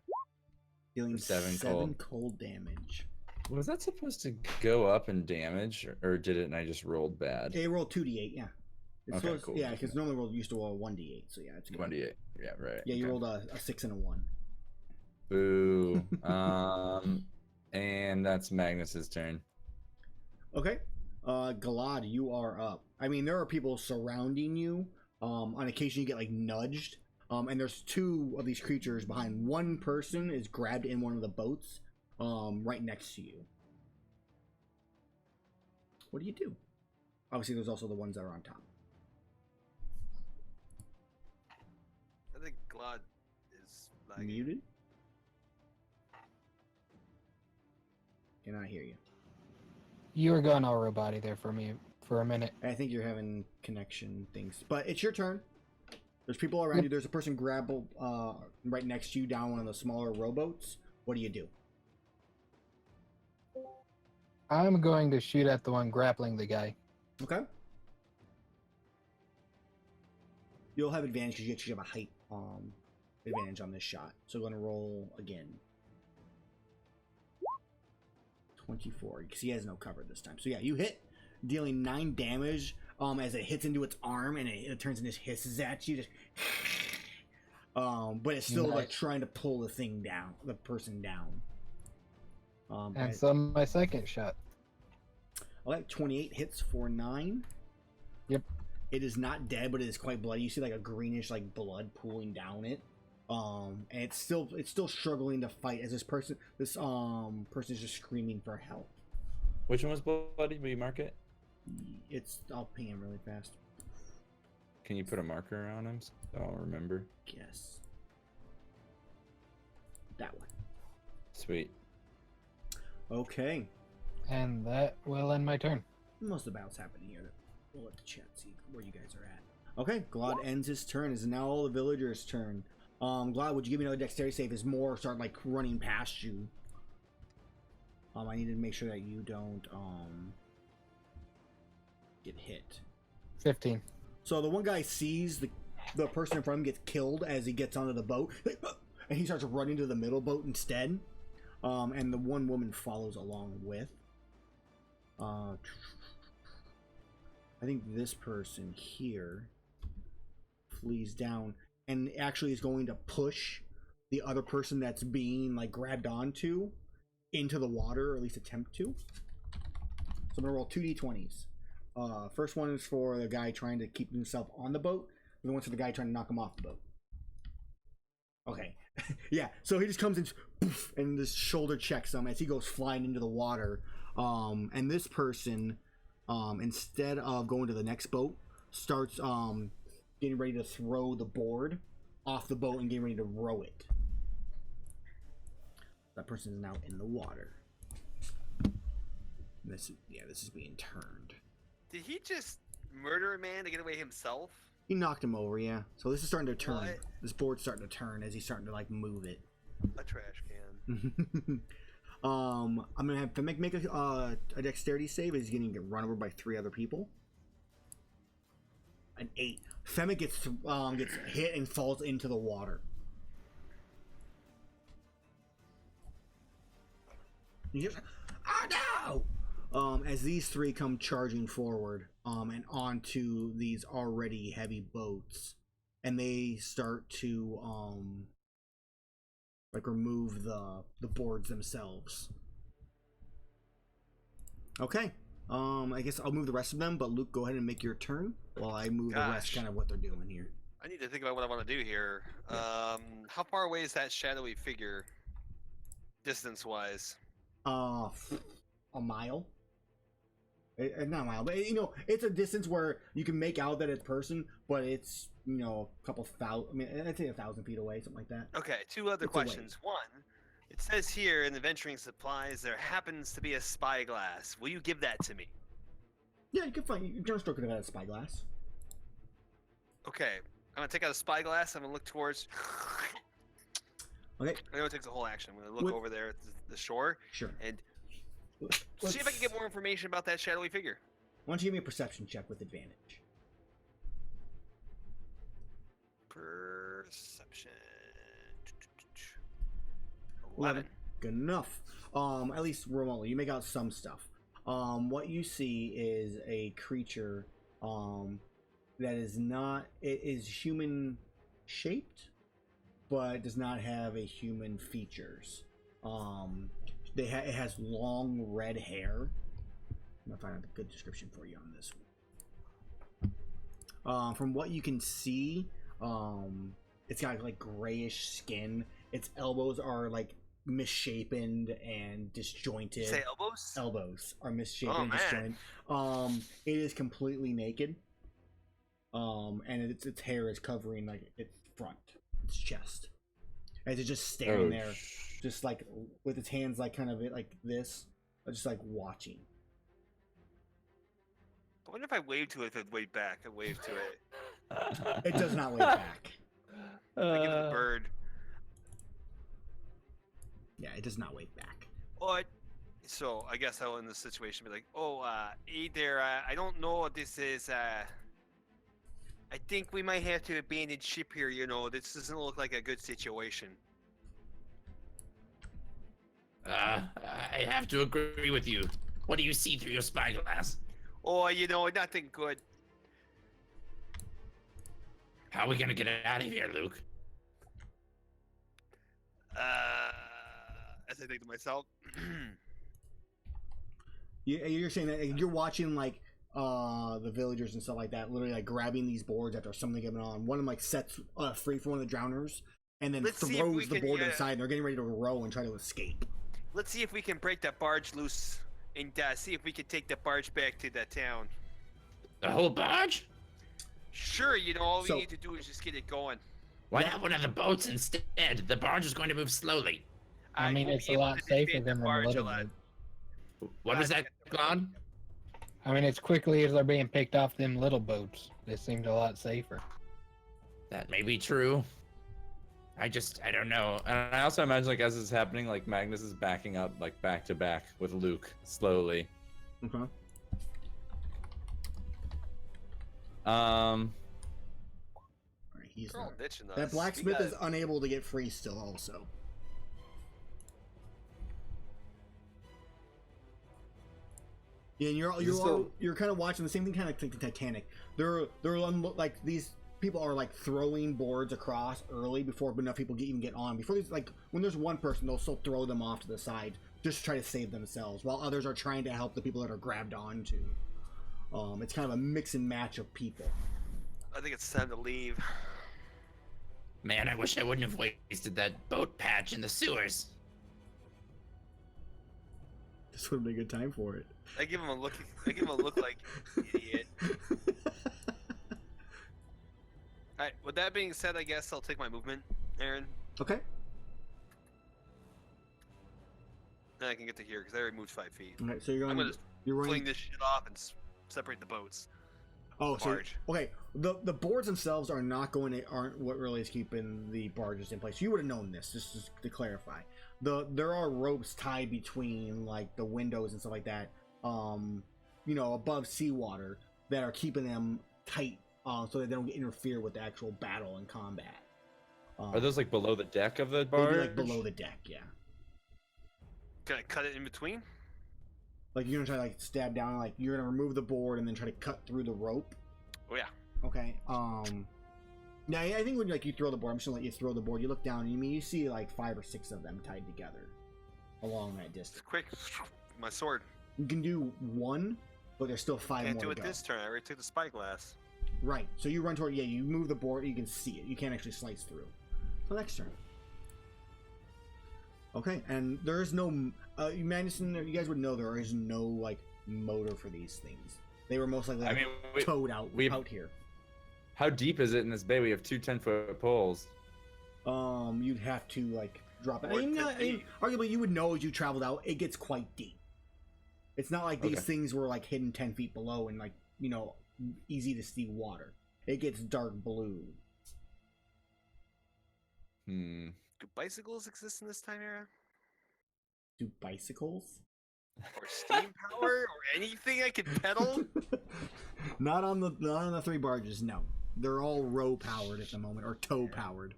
Dealing 7 cold damage. Was that supposed to go up in damage or did it and I just rolled bad? It rolled 2d8, yeah. Okay, cool. Yeah, because normally we used to roll 1d8, so yeah, it's good. 1d8. Yeah, right. Yeah, you okay. rolled a 6 and a 1. Boo. And that's Magnus's turn. Okay. Galad, you are up. I mean, there are people surrounding you. On occasion, you get like nudged. And there's 2 of these creatures behind. One person is grabbed in one of the boats, right next to you. What do you do? Obviously, there's also the ones that are on top. I think Glad is lagging. Muted? Cannot hear you. You were going all roboty there for me for a minute. I think you're having connection things. But it's your turn. There's people around you. There's a person grappled right next to you down one of the smaller rowboats. What do you do? I'm going to shoot at the one grappling the guy. Okay. You'll have advantage because you actually have a height advantage on this shot. So I'm going to roll again. 24, because he has no cover this time. So yeah, you hit, dealing 9 damage as it hits into its arm and it turns and just hisses at you. Just but it's still like trying to pull the thing down, the person down. And so my second shot. Okay, 28 hits for 9. Yep. It is not dead, but it is quite bloody. You see like a greenish like blood pooling down it. And it's still struggling to fight as this person is just screaming for help. Which one was bloody? Will you mark it? I'll ping him really fast. Can you put a marker on him so I'll remember? Yes. That one. Sweet. Okay. And that will end my turn. Most of the battles happen here. We'll let the chat see where you guys are at. Okay, Glad ends his turn. It's now all the villagers' turn. Glad, would you give me another dexterity save as more start like running past you? I need to make sure that you don't get hit. 15. So the one guy sees the person in front of him gets killed as he gets onto the boat. and he starts running to the middle boat instead. And the one woman follows along with. I think this person here flees down and actually is going to push the other person that's being like grabbed onto into the water, or at least attempt to. So I'm gonna roll 2d20s. First one is for the guy trying to keep himself on the boat, and the one's for the guy trying to knock him off the boat. Okay. Yeah, so he just comes in poof, and just shoulder checks him as he goes flying into the water. And this person, instead of going to the next boat, starts getting ready to throw the board off the boat and getting ready to row it. That person is now in the water. This is being turned. Did he just murder a man to get away himself? He knocked him over, yeah. So this is starting to turn. What? This board's starting to turn as he's starting to like move it. A trash can. I'm gonna have to make a dexterity save. He's getting run over by 3 other people. An 8. Fema gets hit and falls into the water. He hears, oh no! As these 3 come charging forward, and onto these already heavy boats, and they start to like remove the boards themselves. Okay. I guess I'll move the rest of them, but Luke, go ahead and make your turn while I move the rest, kind of what they're doing here. I need to think about what I want to do here. How far away is that shadowy figure, distance-wise? A mile. Not a mile, but it's a distance where you can make out that it's person, but it's a couple thousand. I mean, I'd say 1,000 feet away, something like that. Okay, 2 other It's away. questions. One, it says here in the venturing supplies there happens to be a spyglass. Will you give that to me? Yeah, you can find. You can stroke it out of spyglass. Okay, I'm gonna take out a spyglass. I'm gonna look towards. Okay. I know it takes a whole action. I'm gonna look over there at the shore Sure. and see if I can get more information about that shadowy figure. Why don't you give me a perception check with advantage? Perception. 11. Good enough. At least remotely, you make out some stuff. What you see is a creature, that is not. It is human shaped, but does not have a human features. It has long red hair. I'm gonna find out a good description for you on this one. From what you can see, it's got like grayish skin. Its elbows are like misshapen and disjointed. You say elbows? Elbows are misshapen Oh, and man. disjointed. It is completely naked. And its hair is covering like its front, its chest. As it's just staring there, just like with its hands like kind of like this, just like watching. I wonder if I wave to it if it waved back. I wave to it. It does not wave back. I give it a bird. Yeah, it does not wave back. What? So I guess I'll in this situation be like, hey there, I don't know what this is. I think we might have to abandon ship here. This doesn't look like a good situation. I have to agree with you. What do you see through your spyglass? Oh, nothing good. How are we gonna get out of here, Luke? As I think to myself, You're saying that you're watching like the villagers and stuff like that, literally like grabbing these boards after something going on. One of them like sets free from one of the drowners, and then Let's see if we throws the can, board inside. And they're getting ready to row and try to escape. let's see if we can break that barge loose and see if we can take the barge back to the town. The whole barge? Sure, all So- we need to do is just get it going. Why not one of the boats instead? The barge is going to move slowly. I mean, will it's be a able lot to safer defend than the barge a little lot. boat. What was that, Claude? I mean, as quickly as they're being picked off them little boats, they seemed a lot safer. That may be true. I don't know. And I also imagine, like, as it's happening, like, Magnus is backing up, like, back to back with Luke, slowly. Okay. Um, Alright, He's They're all not. ditching us. That We blacksmith gotta- is unable to get free still, also. Yeah, and you're kind of watching the same thing, kind of like the Titanic. They're like these people are like throwing boards across early before enough people even get on. Before these, like when there's one person, they'll still throw them off to the side just to try to save themselves, while others are trying to help the people that are grabbed onto. It's kind of a mix and match of people. I think it's time to leave. Man, I wish I wouldn't have wasted that boat patch in the sewers. This would be a good time for it. I give him a look. I give him a look like idiot. All right. With that being said, I guess I'll take my movement, Aaron. Okay. Then I can get to here because I already moved 5 feet. Okay, so you're I'm going. gonna You're running. fling this shit off and separate the boats. Oh, so barge. okay. The boards themselves aren't what really is keeping the barges in place. You would have known this, just to clarify. There are ropes tied between like the windows and stuff like that. Above seawater that are keeping them tight, so that they don't interfere with the actual battle and combat. Are those like below the deck of the they'd barge? be, like below the deck? Yeah. Can I cut it in between? Like you're gonna try to like stab down, like you're gonna remove the board and then try to cut through the rope. Oh yeah. Okay. Now I think when you throw the board, I'm just gonna let you throw the board. You look down and you see like 5 or 6 of them tied together along that distance. Quick, my sword. You can do one, but there's still 5 Can't more do to it go. this turn. I already took the spyglass. Right. So you run toward. Yeah. You move the board. You can see it. You can't actually slice through. So next turn. Okay. And there is no. Madison, you guys would know there is no like motor for these things. They were most likely towed out here. How deep is it in this bay? We have 2 10-foot poles. You'd have to like drop it. Or 10 feet. Arguably, you would know as you traveled out. It gets quite deep. It's not like these things were like hidden 10 feet below and like easy to see water. It gets dark blue. Hmm. Do bicycles exist in this time era? Do bicycles? Or steam power? Or anything I can pedal? not on the 3 barges. No, they're all row powered at the moment, or tow powered.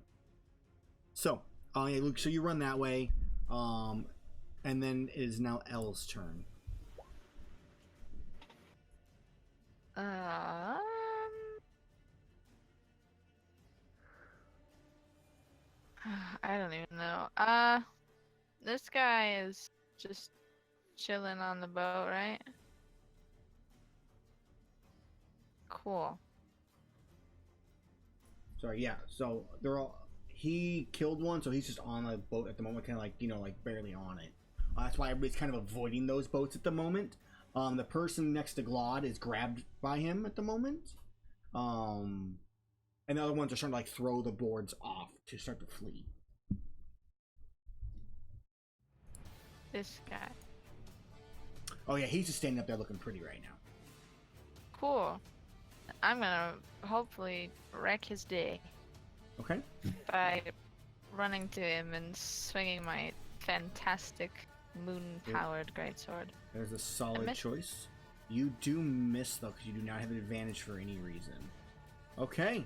So, yeah, Luke. So you run that way, and then it is now Elle's turn. I don't even know. This guy is just chilling on the boat, right? Cool. Sorry, yeah. So they're all. He killed one, so he's just on the boat at the moment, kind of like like barely on it. That's why everybody's kind of avoiding those boats at the moment. The person next to Glod is grabbed by him at the moment. And the other ones are starting to like throw the boards off to start to flee. This guy. Oh yeah, he's just standing up there looking pretty right now. Cool. I'm gonna hopefully wreck his day Okay. by running to him and swinging my fantastic moon-powered greatsword. There's a solid missed. choice. You do miss though, because you do not have an advantage for any reason. Okay.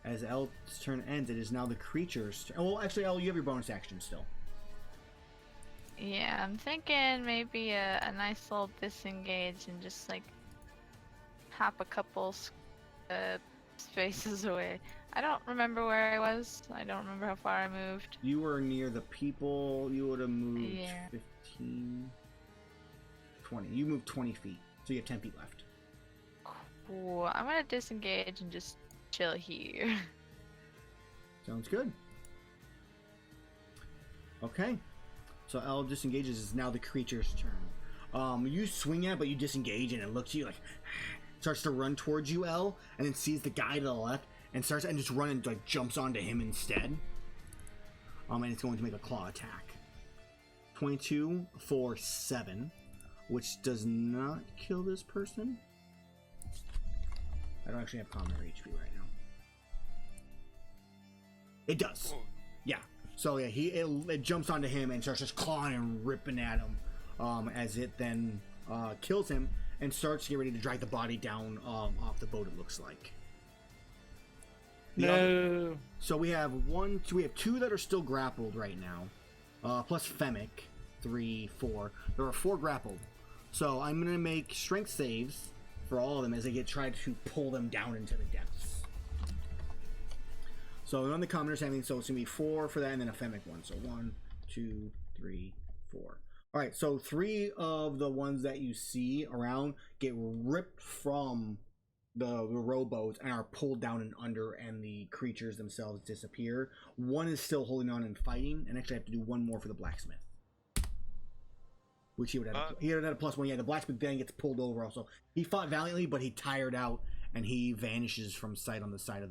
As Elle's turn ends, it is now the creature's turn. Well, actually, Elle, you have your bonus action still. Yeah, I'm thinking maybe a nice little disengage and just like hop a couple spaces away. I don't remember where I was. I don't remember how far I moved. You were near the people. You would have moved Yeah. 15, 20. You moved 20 feet, so you have 10 feet left. Cool. I'm gonna disengage and just chill here. Sounds good. Okay. So Elle disengages. Is now the creature's turn. You swing at it, but you disengage, and it looks at you like starts to run towards you, Elle, and then sees the guy to the left and starts and just run and like jumps onto him instead. And it's going to make a claw attack. 22 for 7, which does not kill this person. I don't actually have common HP right now. It does. Oh, Yeah. So yeah, it jumps onto him and starts just clawing and ripping at him, as it then kills him and starts to get ready to drag the body down off the boat. It looks like. No. So we have two that are still grappled right now, plus Femic, 3, 4. There are 4 grappled. So I'm gonna make strength saves for all of them as they try to pull them down into the depths. So on the commoners having, so it's gonna be 4 for that, and then a Femic one. So 1, 2, 3, 4. All right. So 3 of the ones that you see around get ripped from the rowboats and are pulled down and under, and the creatures themselves disappear. One is still holding on and fighting, and actually I have to do one more for the blacksmith, which he would have. He had a +1. Yeah, the blacksmith then gets pulled over. Also, he fought valiantly, but he tired out and he vanishes from sight on the side of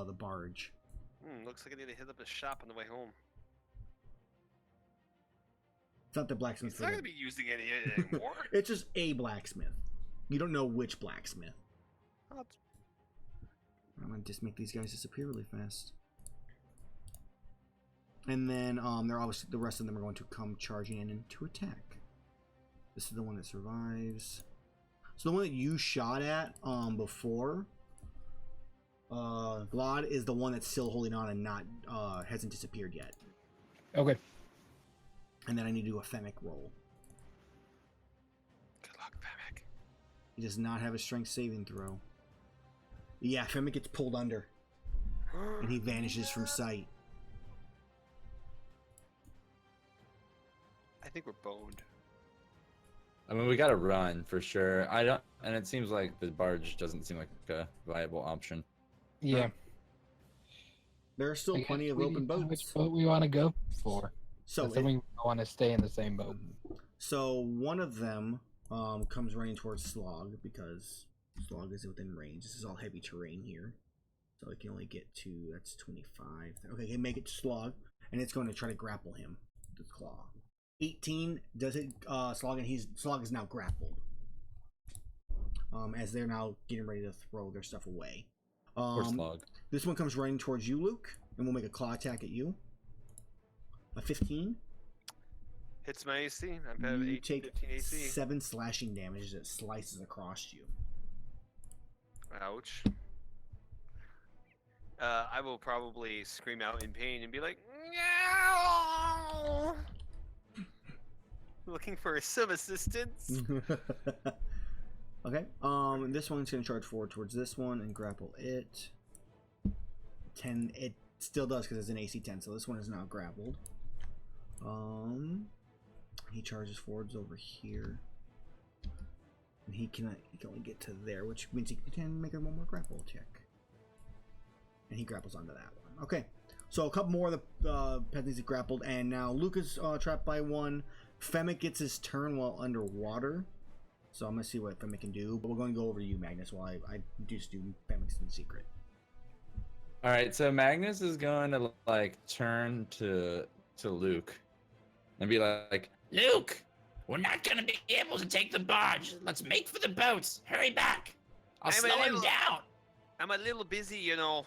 the barge. Looks like I need to hit up the shop on the way home. It's not the blacksmith. He's not going to be using any anymore. It's just a blacksmith. You don't know which blacksmith. I'm gonna just make these guys disappear really fast. And then they're obviously, the rest of them are going to come charging in to attack. This is the one that survives. So the one that you shot at before, Glod, is the one that's still holding on and not hasn't disappeared yet. Okay. And then I need to do a Femic roll. Good luck, Femic. He does not have a strength saving throw. Yeah, Femic gets pulled under, and he vanishes from sight. I think we're boned. I mean, we gotta run for sure. And it seems like the barge doesn't seem like a viable option. Yeah. There are still I guess plenty of we open need to know boats. Which boat we want to go for? So, Assuming we want to stay in the same boat. so one of them comes running towards Slog because Slog is within range. This is all heavy terrain here, so it can only get to, that's 25. Okay, can make it to Slog, and it's going to try to grapple him with the claw. 18 does it, Slog, and Slog is now grappled. As they're now getting ready to throw their stuff away. Or Slog. This one comes running towards you, Luke, and we'll make a claw attack at you. A 15. Hits my AC. I have You take 15 AC. 7 slashing damage as it slices across you. Ouch. I will probably scream out in pain and be like, no! Looking for some assistance. Okay. This one's gonna charge forward towards this one and grapple it. 10. It still does because it's an AC 10, so this one is now grappled. He charges forwards over here, and he can only get to there, which means he can make one more grapple check. And he grapples onto that one. Okay. So a couple more of the peasants get grappled, and now Luke is trapped by one. Femic gets his turn while underwater. So I'm going to see what Femic can do, but we're going to go over to you, Magnus, while I just do Femic's in secret. Alright, so Magnus is going to, like, turn to Luke and be like, Luke, we're not gonna be able to take the barge. Let's make for the boats. Hurry back. I'll I'm a slow him little- down. I'm a little busy, you know.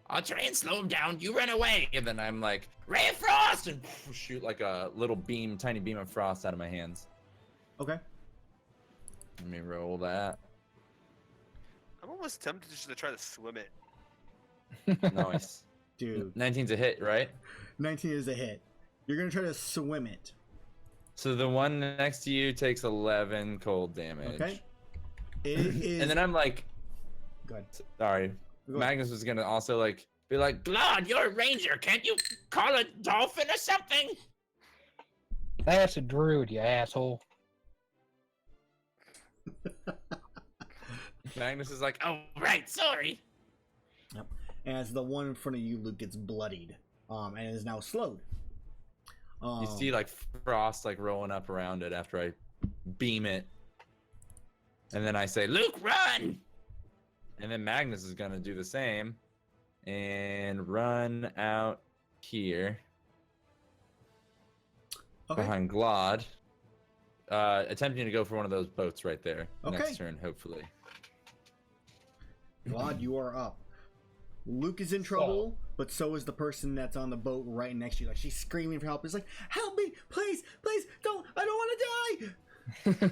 I'll try and slow him down. You run away. and then I'm like, Ray of Frost! and shoot like a little tiny beam of frost out of my hands. Okay. Let me roll that. I'm almost tempted just to try to swim it. Nice. Dude, 19's a hit, right? 19 is a hit. You're going to try to swim it. So the one next to you takes 11 cold damage. Okay. It is... And then I'm like, Go ahead. sorry. Go ahead. Magnus was gonna also like be like, Blood, you're a ranger. Can't you call a dolphin or something? That's a druid, you asshole. Magnus is like, Oh, right. Sorry. As the one in front of you, Luke, gets bloodied, and is now slowed. you see like frost like rolling up around it after I beam it, and then I say, Luke, Run! and then Magnus is gonna do the same and run out here Okay. behind Glod, attempting to go for one of those boats right there. Okay. Next turn, hopefully. Glad you are up. Luke is in trouble, but so is the person that's on the boat right next to you. Like, she's screaming for help. It's like, help me, please, please, don't, I don't want to die.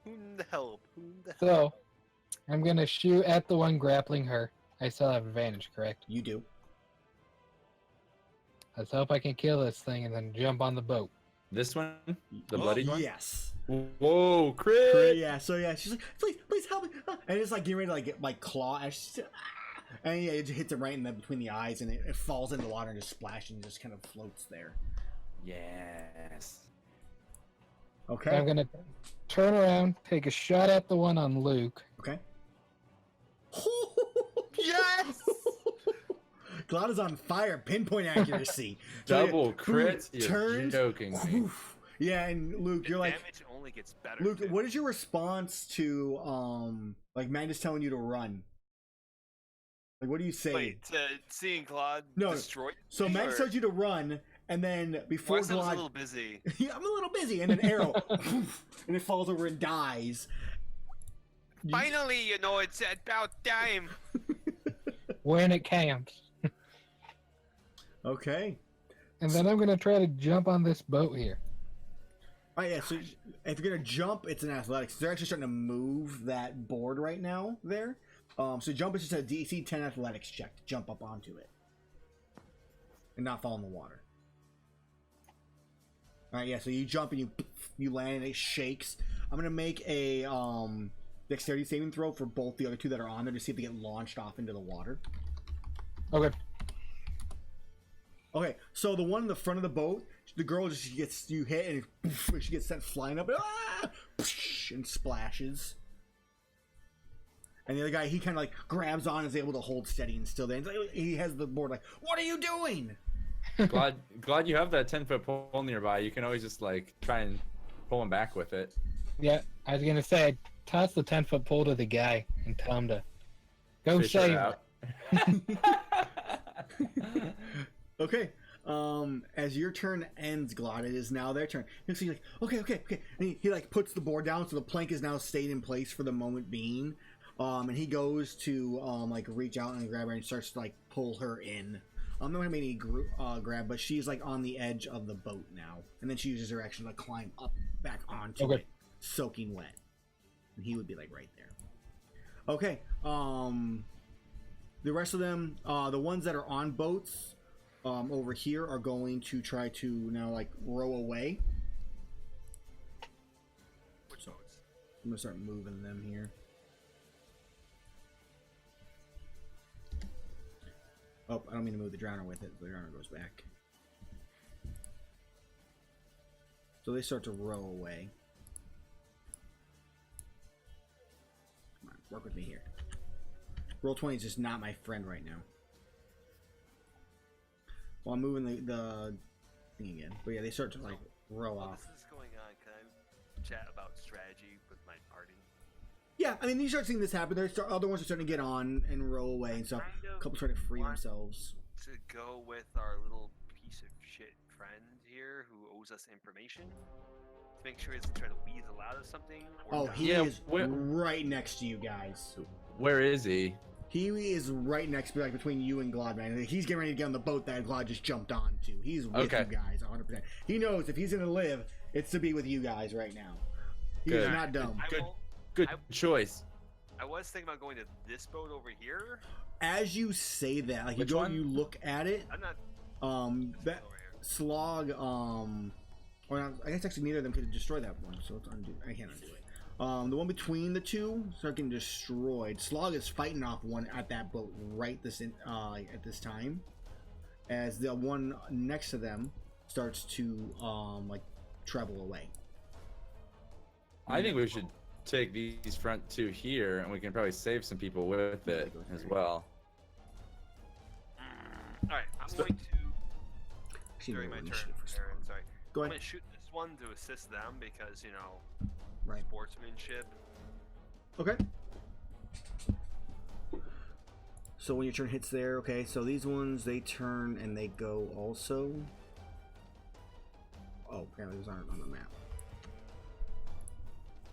Whom the help? Whom the help? So, I'm going to shoot at the one grappling her. I still have advantage, correct? You do. Let's hope I can kill this thing and then jump on the boat. This one, the bloodied one. Yes. Whoa, crit! Yeah. So yeah, she's like, please help me, and it's like getting ready to like get like claw, and, and yeah, it just hits him right in between the eyes, and it falls in the water and just splashes and just kind of floats there. Yes. Okay. So I'm gonna turn around, take a shot at the one on Luke. Okay. Yes! Glad is on fire, pinpoint accuracy. So, Double yeah, crit? You're turns. joking me. Oof. Yeah, and Luke, you're like, damage only gets better. Luke, too. what is your response to like Magnus telling you to run? Like, what do you say? Wait, seeing Claude No, destroyed. So me, Magnus or- tells you to run, and then before Well, I was a Glad, little busy. yeah, I'm a little busy, and an arrow, poof, and it falls over and dies. Finally, you know, it's about time. When it camps. Okay. And then I'm gonna try to jump on this boat here. Oh yeah, so if you're gonna jump, it's an athletics. They're actually starting to move that board right now there. So jump is just a DC 10 athletics check to jump up onto it. And not fall in the water. Alright, yeah, so you jump and you land and it shakes. I'm gonna make a dexterity saving throw for both the other two that are on there to see if they get launched off into the water. Okay. Okay, so the one in the front of the boat, the girl just gets you hit and poof, she gets sent flying up and splashes. And the other guy, he kind of like grabs on and is able to hold steady and still there. He has the board like, what are you doing? Glad you have that 10-foot pole nearby. You can always just like try and pull him back with it. Yeah, I was gonna say, I toss the 10-foot pole to the guy and tell him to go Fish her save out. it. Okay. As your turn ends, Glad, it is now their turn. And so he's like, okay. And he like puts the board down, so the plank is now stayed in place for the moment being. And he goes to like reach out and grab her and starts to like pull her in. I'm not gonna make any grab, but she's like on the edge of the boat now, and then she uses her action to like climb up back onto it, soaking wet. And he would be like right there. Okay. The rest of them, the ones that are on boats, over here are going to try to now like row away. Which boats? I'm gonna start moving them here. Oh, I don't mean to move the drowner with it. The drowner goes back. So they start to row away. Come on, work with me here. Roll 20 is just not my friend right now. Well, I'm moving the thing again. But yeah, they start to like row While off. this is going on, can I chat about strategy with my party? Yeah, I mean, you start seeing this happen. There's other ones are starting to get on and row away and stuff. Kind A of couple trying to free want themselves. To go with our little piece of shit friend here who owes us information to make sure he doesn't try to weasel out of something. Or Oh, not. he Yeah, is right next to you guys. Where is he? He is right next to, like, between you and Glad, man. He's getting ready to get on the boat that Glad just jumped onto. He's with Okay. you guys 100%. He knows if he's going to live, it's to be with you guys right now. He's Good. not dumb. I Good. won't- Good I- choice. I was thinking about going to this boat over here. As you say that, like, Which you go, one? you look at it, I'm not that over here. Slog, or not, I guess actually neither of them could destroy that one, so let's undo. I can't undo it. The one between the two start getting destroyed. Slog is fighting off one at that boat right at this time, as the one next to them starts to like travel away. I think we should take these front two here, and we can probably save some people with it as well. All right, I'm So- going to Actually, during roll my turn. initiative for Aaron, Slog. sorry. Go I'm ahead. gonna shoot this one to assist them because you know Right. sportsmanship. Okay. So when your turn hits there, okay, so these ones, they turn and they go also. Oh, apparently those aren't on the map.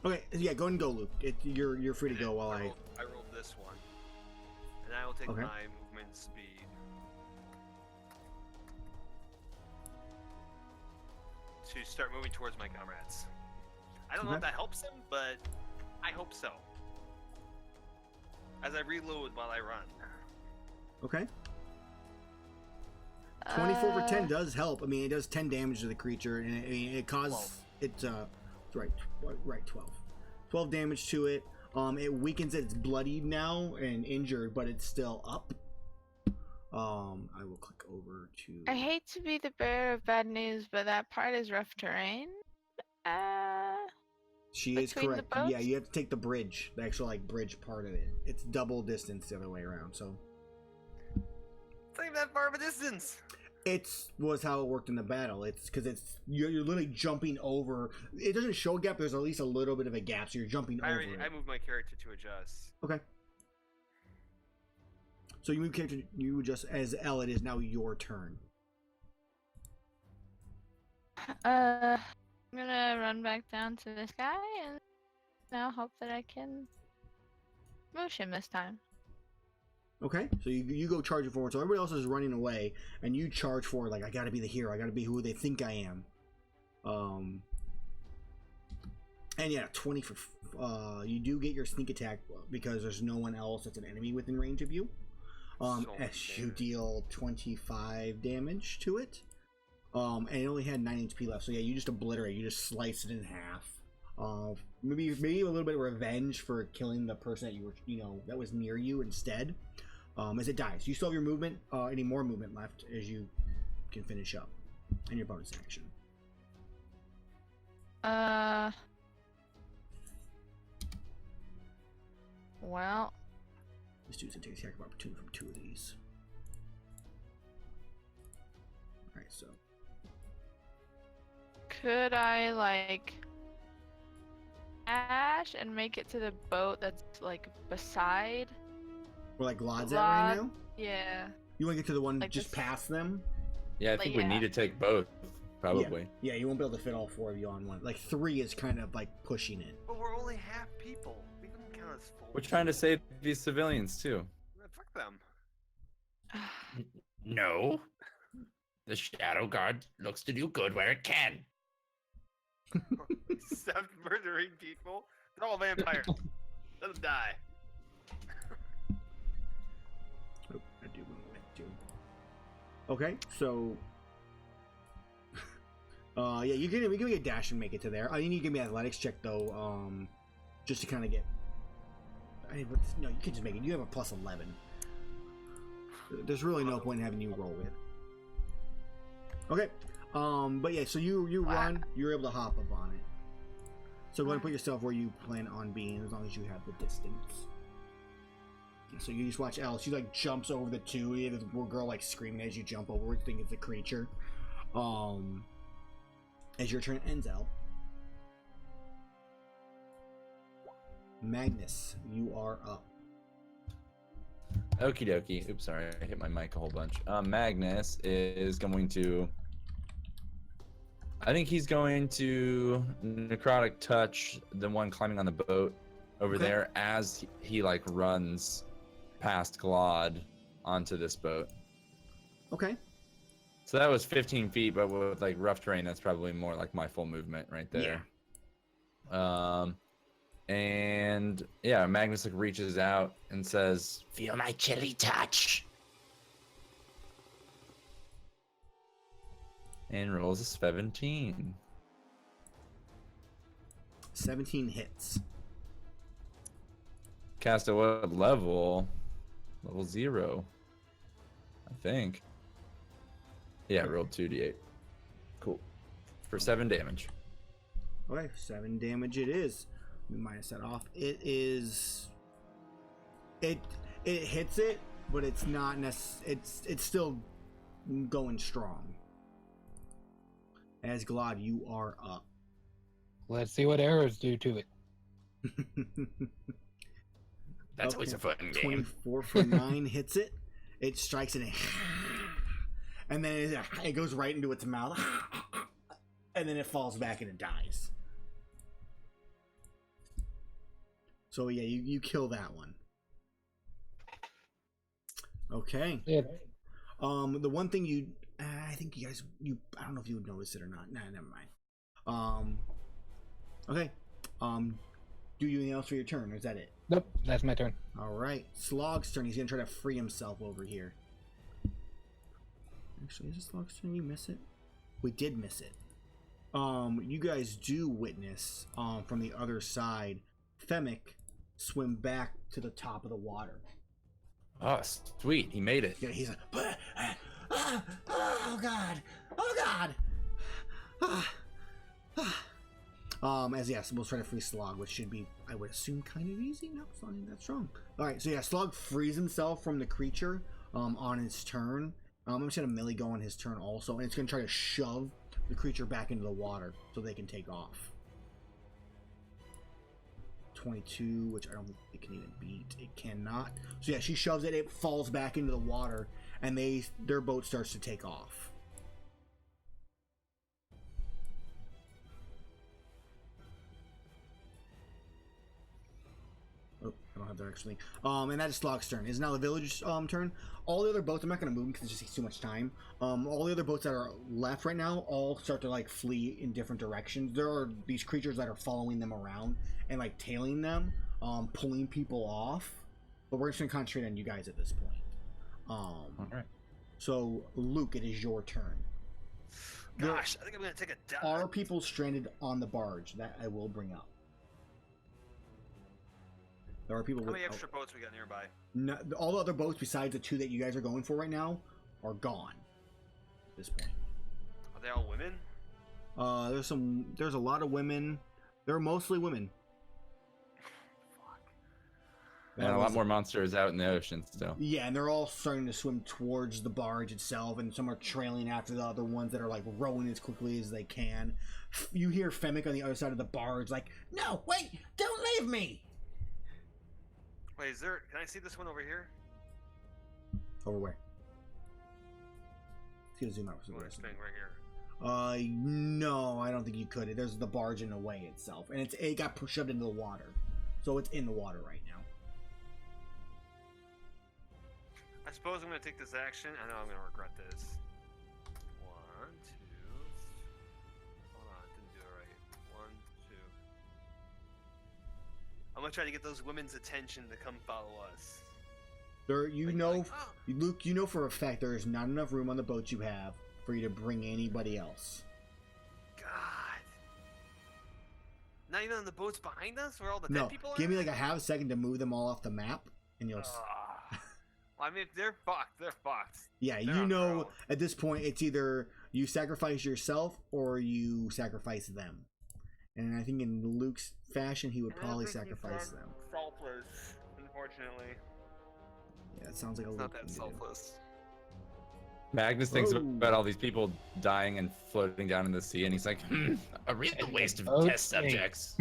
Okay, yeah, go ahead and go, Luke. You're free to go while I... I rolled this one, and I will take Okay. my movement speed. To start moving towards my comrades. I don't know if Okay. that helps them, but I hope so. As I reload while I run. Okay. 24 for 10 Uh, does help. I mean, it does 10 damage to the creature, and it causes it. Right, 12. 12 damage to it. It weakens it. It's bloodied now and injured, but it's still up. I will click over to. I hate to be the bearer of bad news, but that part is rough terrain. She is between the correct. Yeah, boats? you have to take the bridge, the actual like bridge part of it. It's double distance the other way around. So It's not even that far of a distance. was how it worked in the battle. It's because you're literally jumping over. It doesn't show a gap. There's at least a little bit of a gap, so you're jumping over. I moved my character to adjust. Okay. So you move character. You adjust as L. It is now your turn. I'm gonna run back down to this guy and now hope that I can moosh him this time. Okay. So you go charging forward. So everybody else is running away, and you charge forward like I got to be the hero. I got to be who they think I am. And yeah, 20 for. You do get your sneak attack because there's no one else that's an enemy within range of you. As you deal 25 damage to it. And it only had 9 HP left, so yeah, you just obliterate. You just slice it in half. Maybe a little bit of revenge for killing the person that you were, that was near you instead. As it dies, you still have your movement. Any more movement left as you can finish up, and your bonus action. Well, This dude's gonna take attack of opportunity from 2 of these. All right, so. could I like dash and make it to the boat that's like beside? We're like Glod's at right Glod. now. Yeah. You want to get to the one Like just this- past them? Yeah, I Like, think we yeah. need to take both, probably. Yeah, you won't be able to fit all 4 of you on one. Like 3 is kind of like pushing it. But we're only half people. We don't count as full. We're trying to save these civilians too. Fuck them. No. The Shadowguard looks to do good where it can. Stop murdering people. They're all vampires. Let them die. Oh, I do want to do. Okay, so. Yeah, you can give me a dash and make it to there. You need to give me an athletics check though, just to kind of get. No, you can just make it. You have a plus 11. There's really no point in having you roll it. Okay, but yeah, so you run. You're able to hop up on it. So go ahead and put yourself where you plan on being, as long as you have the distance. So you just watch Alice. She like jumps over the 2. You have this poor girl like screaming as you jump over it, thinking it's a creature. As your turn ends, Al. Magnus, you are up. Okie dokie. Oops, sorry, I hit my mic a whole bunch. Magnus is going to. I think he's going to necrotic touch the one climbing on the boat over Okay. there as he like runs past Glod onto this boat. Okay. So that was 15 feet, but with like rough terrain, that's probably more like my full movement right there. And yeah, Magnus like reaches out and says, Feel my chilly touch. and rolls a 17. 17 hits. Cast at what level? Level 0, I think. Yeah, rolled 2d8. Cool. For 7 damage. Okay, 7 damage it is. Let me minus that off. It is. It hits it, but it's not it's still going strong. As Glod, you are up. Let's see what arrows do to it. That's always a fun game. 24 for 9 hits it. It strikes it, and then it goes right into its mouth, and then it falls back and it dies. So yeah, you kill that one. Okay. Yeah. The one thing I think you guys, I don't know if you would notice it or not. Nah, never mind. Okay. do anything else for your turn, or is that it? Nope, that's my turn. All right, Slog's turn. He's gonna try to free himself over here. Actually, is it Slog's turn? You miss it? We did miss it. You guys do witness from the other side, Femic swim back to the top of the water. Oh, sweet. He made it. Yeah, he's like, oh god, oh god. As yeah, we'll try to free Slog, which should be, I would assume, kind of easy. No, it's not even that strong. All right, so yeah, Slog frees himself from the creature on his turn. I'm just gonna melee go on his turn also, and it's gonna try to shove the creature back into the water so they can take off. 22, which I don't think it can even beat. It cannot. So yeah, she shoves it. It falls back into the water, and their boat starts to take off. Oh, I don't have that actually. And that is Slog's turn. It's now the village turn. All the other boats, I'm not gonna move because it just takes too much time. All the other boats that are left right now all start to like flee in different directions. There are these creatures that are following them around and like tailing them, pulling people off. But we're just gonna concentrate on you guys at this point. All right. So Luke, it is your turn. Gosh, I think I'm gonna take a dive. There are people stranded on the barge that I will bring up. There are people. How many extra boats we got nearby? No, all the other boats besides the two that you guys are going for right now are gone at this point. Are they all women? There's a lot of women. They're mostly women. Fuck. And a lot more monsters out in the ocean still. Yeah, and they're all starting to swim towards the barge itself, and some are trailing after the other ones that are like rowing as quickly as they can. You hear Femic on the other side of the barge like, "No, wait, don't leave me!" Wait, is there? Can I see this one over here? Over where? Let's get a zoom out. This one thing right here. No, I don't think you could. There's the barge in the way itself, and it got shoved into the water, so it's in the water right now. I suppose I'm gonna take this action. I know I'm gonna regret this. 1, 2. Hold on, didn't do it right. 1, 2. I'm gonna try to get those women's attention to come follow us. There, Like, oh. Luke, you know for a fact there is not enough room on the boat you have for you to bring anybody else. God. Not even on the boats behind us, where all the No, dead people are. give me like a half a second to move them all off the map, and you'll. Well, I mean, if they're fucked. They're fucked. Yeah, They're you on their know own. at this point it's either you sacrifice yourself or you sacrifice them. And I think in Luke's fashion, he would I don't probably think he's sacrifice that them. Selfless, unfortunately. Yeah, it sounds like a It's Luke not that thing to do. selfless. Magnus thinks Oh. about all these people dying and floating down in the sea, and he's like, A real waste of Okay. test subjects.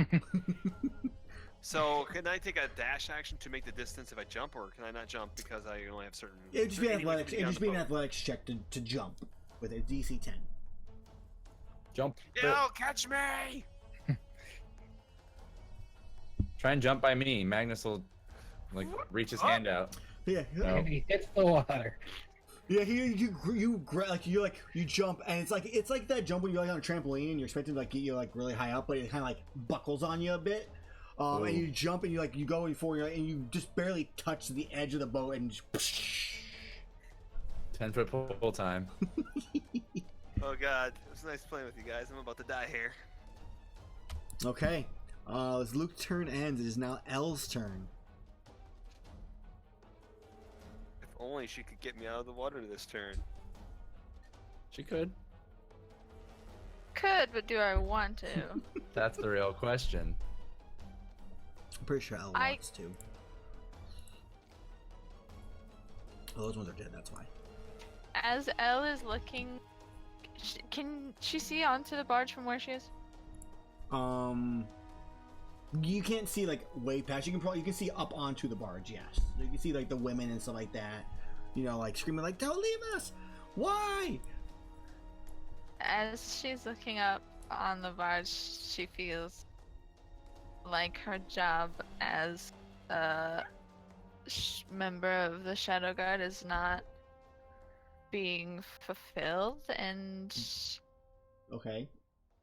So, can I take a dash action to make the distance if I jump, or can I not jump because I only have certain? It'd just be any way athletics. to It'd get on just the be an boat? athletics check to jump with a DC 10. jump. Yo, catch me! Try and jump by me. Magnus will like reach his hand out. Yeah, No. And he hits the water. yeah. You jump, and it's like that jump when you're like on a trampoline and you're expecting to like get you like really high up, but it kind of like buckles on you a bit. And Ooh. you jump and you go forward and you just barely touch the edge of the boat and just 10-foot pull time. Oh God, it was nice playing with you guys. I'm about to die here. Okay. As Luke's turn ends, it is now Elle's turn. If only she could get me out of the water this turn. She could. Could, but do I want to? That's the real question. I'm pretty sure Elle I- wants to. Oh, those ones are dead, that's why. As Elle is looking, can she see onto the barge from where she is? You can't see like way past. You can see up onto the barge. Yes, you can see like the women and stuff like that. You know, like screaming like, "Don't leave us! Why?" As she's looking up on the barge, she feels like her job as a member of the Shadowguard is not being fulfilled, and Okay.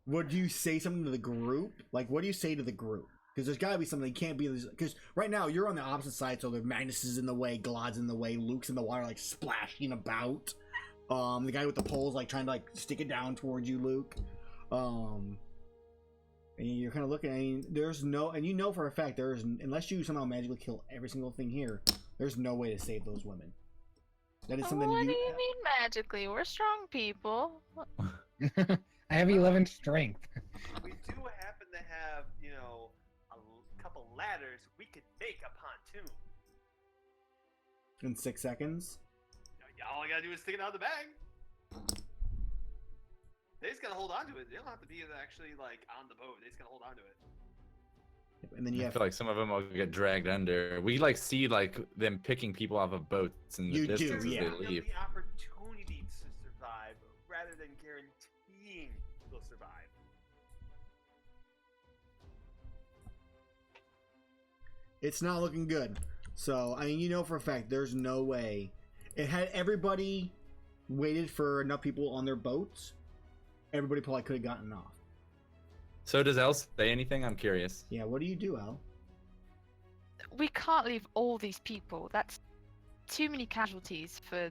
What do you say something to the group? Like, what do you say to the group? Because there's got to be something. Can't be because right now you're on the opposite side, so the Magnus is in the way, Glad's in the way, Luke's in the water, like splashing about. The guy with the pole's like trying to like stick it down towards you, Luke. And you're kind of looking. I mean, there's no, and you know for a fact there's unless you somehow magically kill every single thing here, there's no way to save those women. That is something. What do you mean magically? We're strong people. I have 11 strength. We do happen to have, you know, a couple ladders. We could make a pontoon. In 6 seconds. All I gotta do is stick it out of the bag. They just gotta hold on to it. They don't have to be actually like on the boat. They just gotta hold on to it. And then you I have feel like some of them will get dragged under. We like see like them picking people off of boats in the You do, distance as yeah. they Give leave. them the opportunity to survive rather than guaranteeing they'll survive. it's not looking good. So I mean, you know for a fact there's no way. It had everybody waited for enough people on their boats. Everybody probably could have gotten off. So does Elle say anything? I'm curious. Yeah, what do you do, Al? We can't leave all these people. That's too many casualties for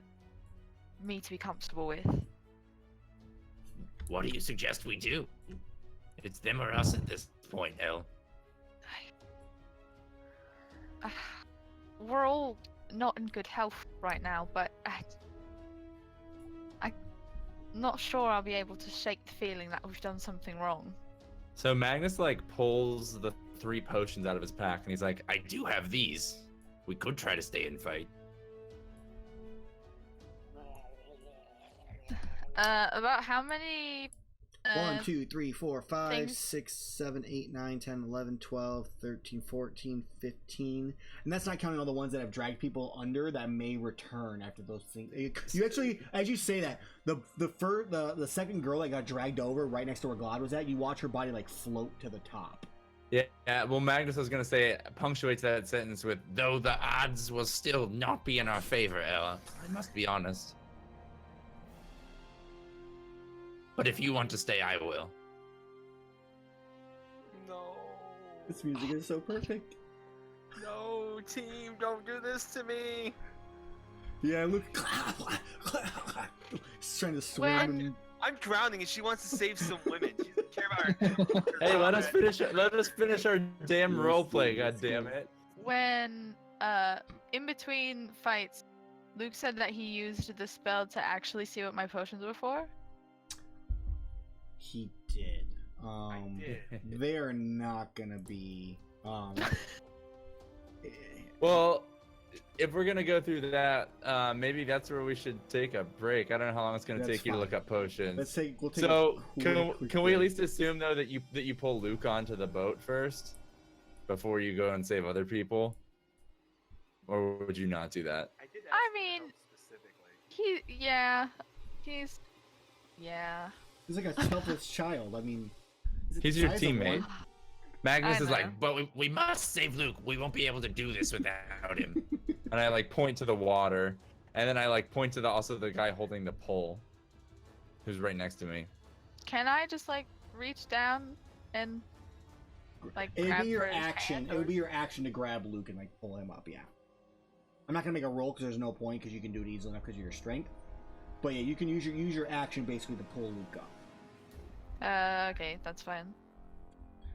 me to be comfortable with. What do you suggest we do? It's them or us at this point, Elle. We're all not in good health right now, but I'm not sure I'll be able to shake the feeling that we've done something wrong. So Magnus like pulls the 3 potions out of his pack and he's like, I do have these. We could try to stay and fight. About how many? 1, 2, 3, 4, 5, things- 6, 7, 8, 9, 10, 11, 12, 13, 14, 15. And that's not counting all the ones that have dragged people under that may return after those things. You actually, as you say that, the second girl that got dragged over right next to where Glad was at, you watch her body like float to the top. yeah, well Magnus was gonna say punctuates that sentence with, Though the odds will still not be in our favor, Ella. I must be honest. But if you want to stay, I will. No. This music is so perfect. No, team, don't do this to me. Yeah, look. He's trying to swim. When- And... I'm drowning and she wants to save some women. She doesn't care about her. hey, let us finish our damn roleplay, god damn it. When in between fights, Luke said that he used the spell to actually see what my potions were for. He did. I did. They're not gonna be. Well, if we're gonna go through that, maybe that's where we should take a break. I don't know how long it's gonna That's take you to look fine. up potions. Let's take. We'll take. So a can quick we at break. least assume though that you pull Luke onto the boat first before you go and save other people, or would you not do that? I did I ask mean- myself specifically. Yeah. He's like a helpless child. I mean, he's He's the your size of teammate. one. Magnus I is like, know. But we must save Luke. We won't be able to do this without him. and I like point to the water, and then I like point to the guy holding the pole, who's right next to me. Can I just like reach down and like It would grab be your for his action. hand, It would or- be your action to grab Luke and like pull him up. Yeah. I'm not gonna make a roll because there's no point because you can do it easily enough because of your strength. But yeah, you can use your action basically to pull Luke up. Okay, that's fine.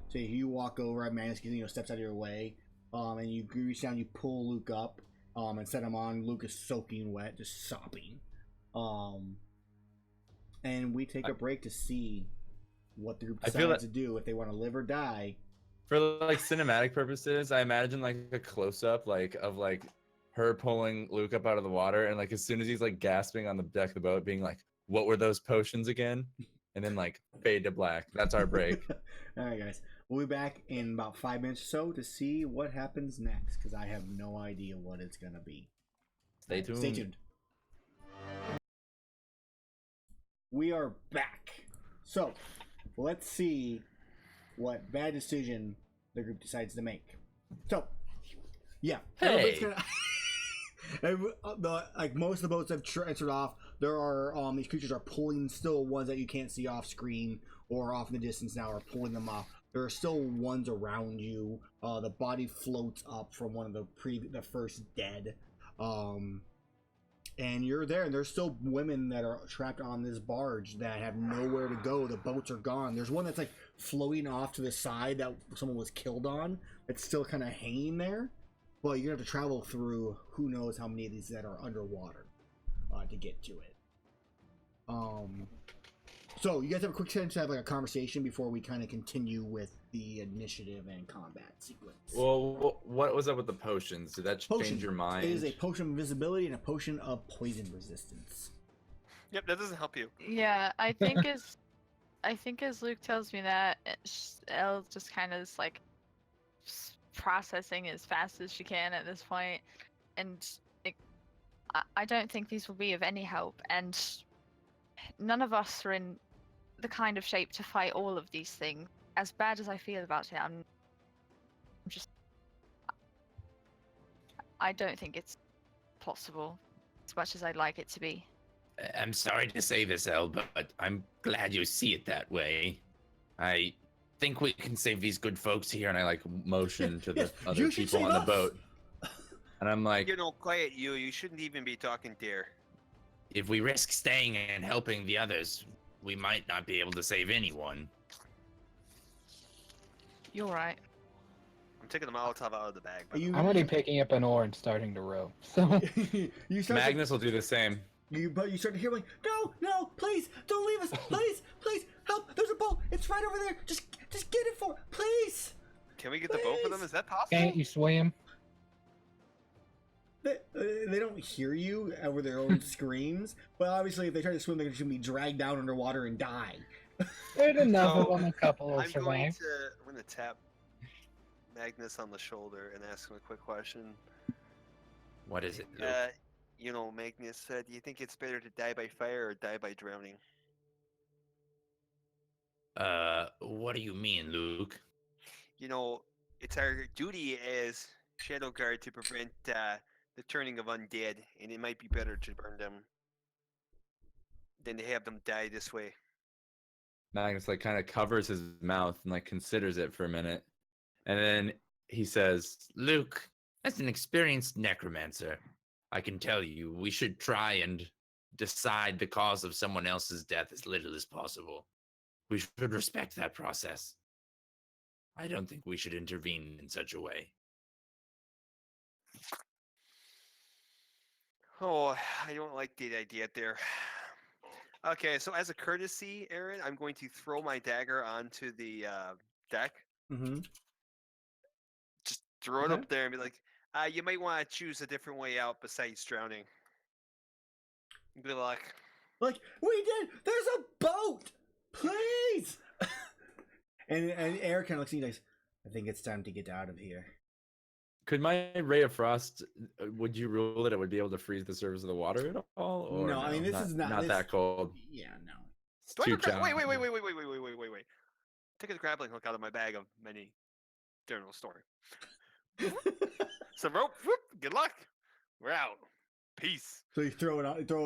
So you walk over, Magnus steps out of your way, and you reach down, you pull Luke up, and set him on. Luke is soaking wet, just sopping. And we take a break to see what the group I feel decides to do, if they want to live or die. For like cinematic purposes, I imagine like a close up of her pulling Luke up out of the water, and like as soon as he's like gasping on the deck of the boat, being like, "What were those potions again?" And then like fade to black. That's our break. All right, guys. We'll be back in about 5 minutes or so to see what happens next, because I have no idea what it's gonna be. Stay tuned. Stay tuned. We are back. So, let's see what bad decision the group decides to make. So, yeah. Hey. Like most of the boats have transferred off. There are these creatures are pulling still ones that you can't see off screen or off in the distance now are pulling them off. There are still ones around you. The body floats up from one of the first dead. And you're there, and there's still women that are trapped on this barge that have nowhere to go. The boats are gone. There's one that's like floating off to the side that someone was killed on. It's still kind of hanging there. But you're gonna have to travel through who knows how many of these that are underwater to get to it. So you guys have a quick chance to have like a conversation before we kind of continue with the initiative and combat sequence. Well, what was up with the potions? Did that Potion. change your mind? It is a potion of invisibility and a potion of poison resistance. Yep, that doesn't help you. Yeah, I think as Luke tells me that, Elle just kind of is like processing as fast as she can at this point, and I don't think these will be of any help, and none of us are in the kind of shape to fight all of these things. As bad as I feel about it, I don't think it's possible as much as I'd like it to be. I'm sorry to say this, El, but I'm glad you see it that way. I think we can save these good folks here. And I like motion to the Yes, other you should people on save the us. boat. And I'm like, You know, quiet you. You shouldn't even be talking there. If we risk staying and helping the others, we might not be able to save anyone. You're right. I'm taking the Molotov out of the bag. by Are the you way. I'm already picking up an oar and starting to row. So you start Magnus will do the same. but you start to hear like, no, please, don't leave us, please, help! There's a boat. It's right over there. Just get it for, please. Can we get the boat for them? Please. Is that possible? can't you swim? They don't hear you over their own screams, but obviously if they try to swim, they're just gonna be dragged down underwater and die. There's enough So, of them. A couple will I'm going survive. to tap Magnus on the shoulder and ask him a quick question. What is it, Luke? You know, Magnus, do you think it's better to die by fire or die by drowning? What do you mean, Luke? You know, it's our duty as Shadowguard to prevent the turning of undead, and it might be better to burn them than to have them die this way. Magnus like kind of covers his mouth and like considers it for a minute. And then he says, Luke, as an experienced necromancer, I can tell you we should try and decide the cause of someone else's death as little as possible. We should respect that process. I don't think we should intervene in such a way. Oh, I don't like the idea there. Okay, so as a courtesy, Aaron, I'm going to throw my dagger onto the deck. Mm-hmm. Just throw it Okay. up there and be like, you might want to choose a different way out besides drowning. Good luck. Like, we did. There's a boat. Please. and Eric kind of looks at you guys. I think it's time to get out of here. could my ray of frost, would you rule that it would be able to freeze the surface of the water at all? Or No, I mean, this is not this- that cold. Yeah, no. It's Do I too have a wait, challenging. wait. Take a grappling hook out of my bag of many. General story. Some rope. Whoop, good luck. We're out. Peace. So you throw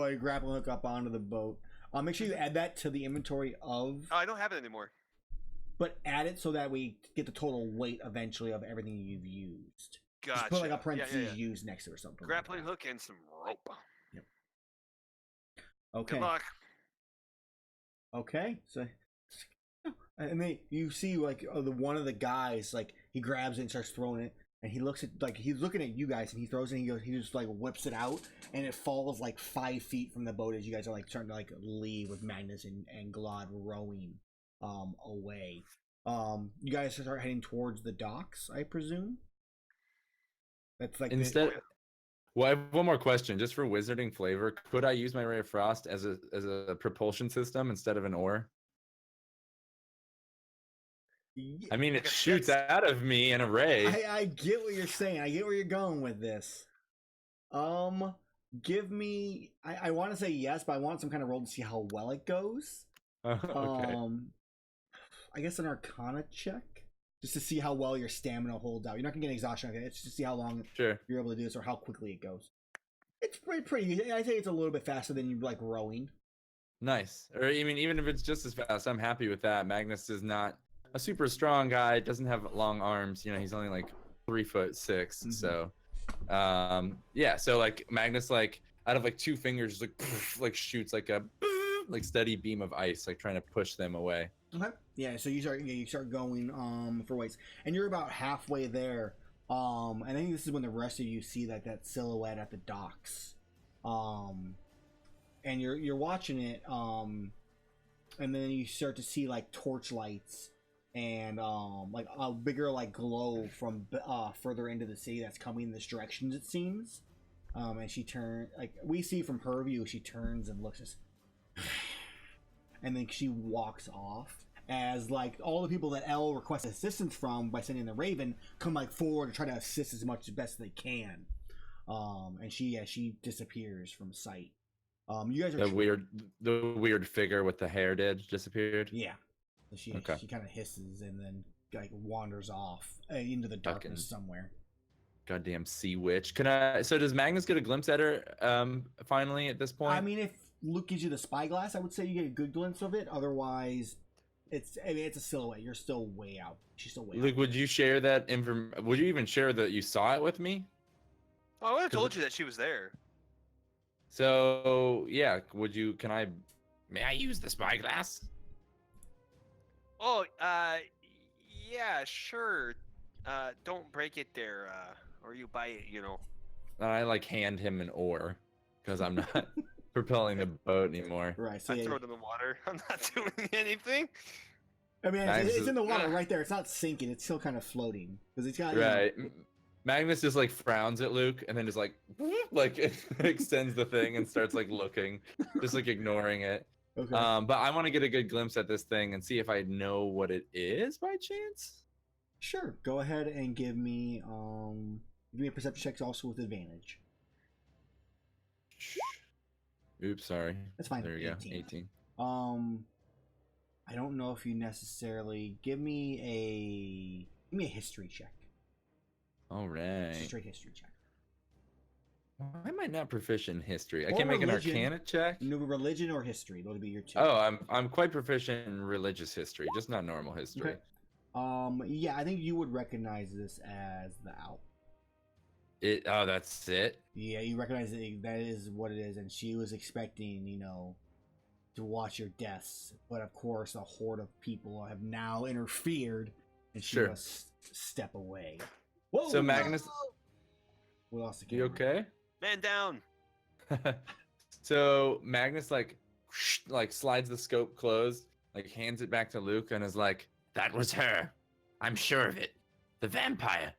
a grappling hook up onto the boat. Make sure you add that to the inventory of, Oh, I don't have it anymore. but add it so that we get the total weight eventually of everything you've used. Gotcha. Just put like a parentheses Yeah. used next to it or something. Grappling like hook and some rope. that. Okay. Good luck. Okay. So, and then you see like one of the guys, like he grabs it and starts throwing it, and he looks at like he's looking at you guys, and he throws it. And he just like whips it out, and it falls like 5 feet from the boat as you guys are like starting to like leave with Magnus and Glad rowing away. You guys start heading towards the docks, I presume. That's like Instead, well, I have one more question, just for wizarding flavor. Could I use my ray of frost as a propulsion system instead of an oar? I mean, Like it a shoots fist. out of me in a ray. I get what you're saying. I get where you're going with this. Give me. I want to say yes, but I want some kind of roll to see how well it goes. Okay. I guess an Arcana check, just to see how well your stamina holds out. You're not gonna get exhaustion. Okay, it's just to see how long Sure. you're able to do this or how quickly it goes. It's pretty. I think it's a little bit faster than you like rowing. Nice. Or I mean, even if it's just as fast, I'm happy with that. Magnus does not a super strong guy, doesn't have long arms. You know, he's only like 3'6". So, yeah. So like Magnus, like out of like 2 fingers, just like like shoots like a like steady beam of ice, like trying to push them away. Okay. Yeah. So you start going for weights, and you're about halfway there. I think this is when the rest of you see that silhouette at the docks. And you're watching it. And then you start to see like torch lights and like a bigger like glow from further into the city that's coming in this direction, it seems. And she turns, like we see from her view, she turns and looks at and then she walks off as like all the people that Elle requests assistance from by sending the Raven come like forward to try to assist as much as best they can. And she disappears from sight. You guys are the weird figure with the hair disappeared. Yeah. So she kind of hisses and then like wanders off into the darkness somewhere. Goddamn sea witch. So does Magnus get a glimpse at her finally at this point? I mean, if Luke gives you the spyglass, I would say you get a good glimpse of it. Otherwise, it's a silhouette. You're still way out. She's still way out. Luke, would you share that would you even share that you saw it with me? Oh, I would have told you that she was there. So yeah, May I use the spyglass? Oh, yeah, sure. Don't break it there, or you buy it, you know. I like hand him an oar because I'm not propelling the boat anymore. Right. So I throw it in the water. I'm not doing anything. I mean, it's in the water right there. It's not sinking. It's still kind of floating because it's got right. Magnus just like frowns at Luke and then just like extends the thing and starts like looking, just like ignoring it. Okay. But I want to get a good glimpse at this thing and see if I know what it is by chance. Sure. Go ahead and give me a perception check also with advantage. Oops, sorry. That's fine. There you go. 18. I don't know if you necessarily give me a history check. All right. Straight history check. Why am I not proficient in history? I Or can't make an religion. arcana check. No, religion or history. Those would be your two. Oh, I'm quite proficient in religious history, just not normal history. Okay. Yeah, I think you would recognize this as the owl. Oh, that's it. Yeah, you recognize that is what it is, and she was expecting, to watch your deaths, but of course, a horde of people have now interfered, and she must step away. Whoa! So Magnus, we lost the you camera. okay? Man down. So Magnus like slides the scope closed, like hands it back to Luke, and is like, That was her. I'm sure of it. The vampire.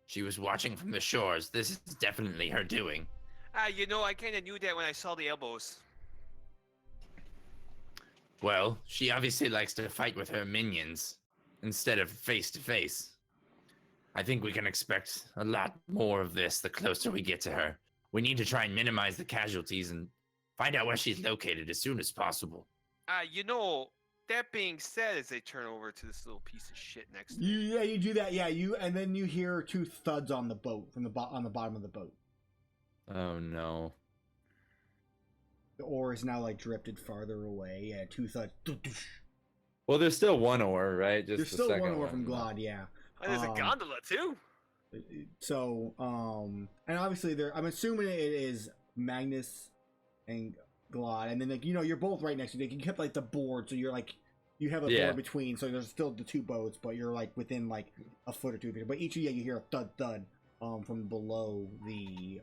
She was watching from the shores. This is definitely her doing. I kind of knew that when I saw the elbows. Well, she obviously likes to fight with her minions instead of face to face. I think we can expect a lot more of this the closer we get to her. We need to try and minimize the casualties and find out where she's located as soon as possible. That being said, as they turn over to this little piece of shit next to Yeah, you do that. Yeah, and then you hear 2 thuds on the boat from on the bottom of the boat. oh no. The oar is now like drifted farther away. Yeah, 2 thuds. Well, there's still one oar, right? Just There's the still second one oar from Glad. Yeah. And there's a gondola, too. So, and obviously I'm assuming it is Magnus and Glad, and then you're both right next to it. You kept like the board, so you're like you have a board between, so there's still the 2 boats, but you're like within like a foot or 2 of it. But each of you hear a thud thud from below the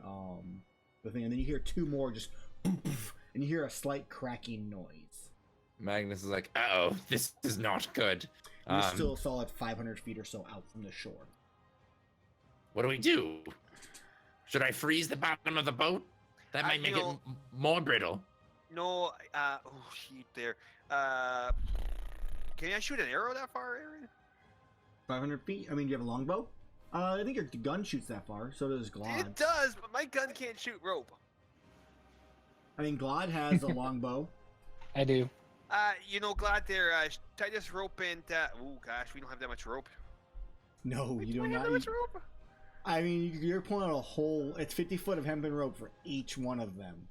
thing, and then you hear 2 more just poof, poof, and you hear a slight cracking noise. Magnus is like, Uh-oh, this is not good. You're still a solid 500 feet or so out from the shore. What do we do? Should I freeze the bottom of the boat? That might make it more brittle. No, shoot there. Can I shoot an arrow that far, Aaron? 500 feet? I mean, do you have a longbow? I think your gun shoots that far, so does Glad. It does, but my gun can't shoot rope. I mean, Glad has a longbow. I do. Glad there, tie this rope and, oh gosh, we don't have that much rope. No, you do have not. that much rope? I mean, you're pulling out a whole, it's 50 foot of hempen rope for each one of them.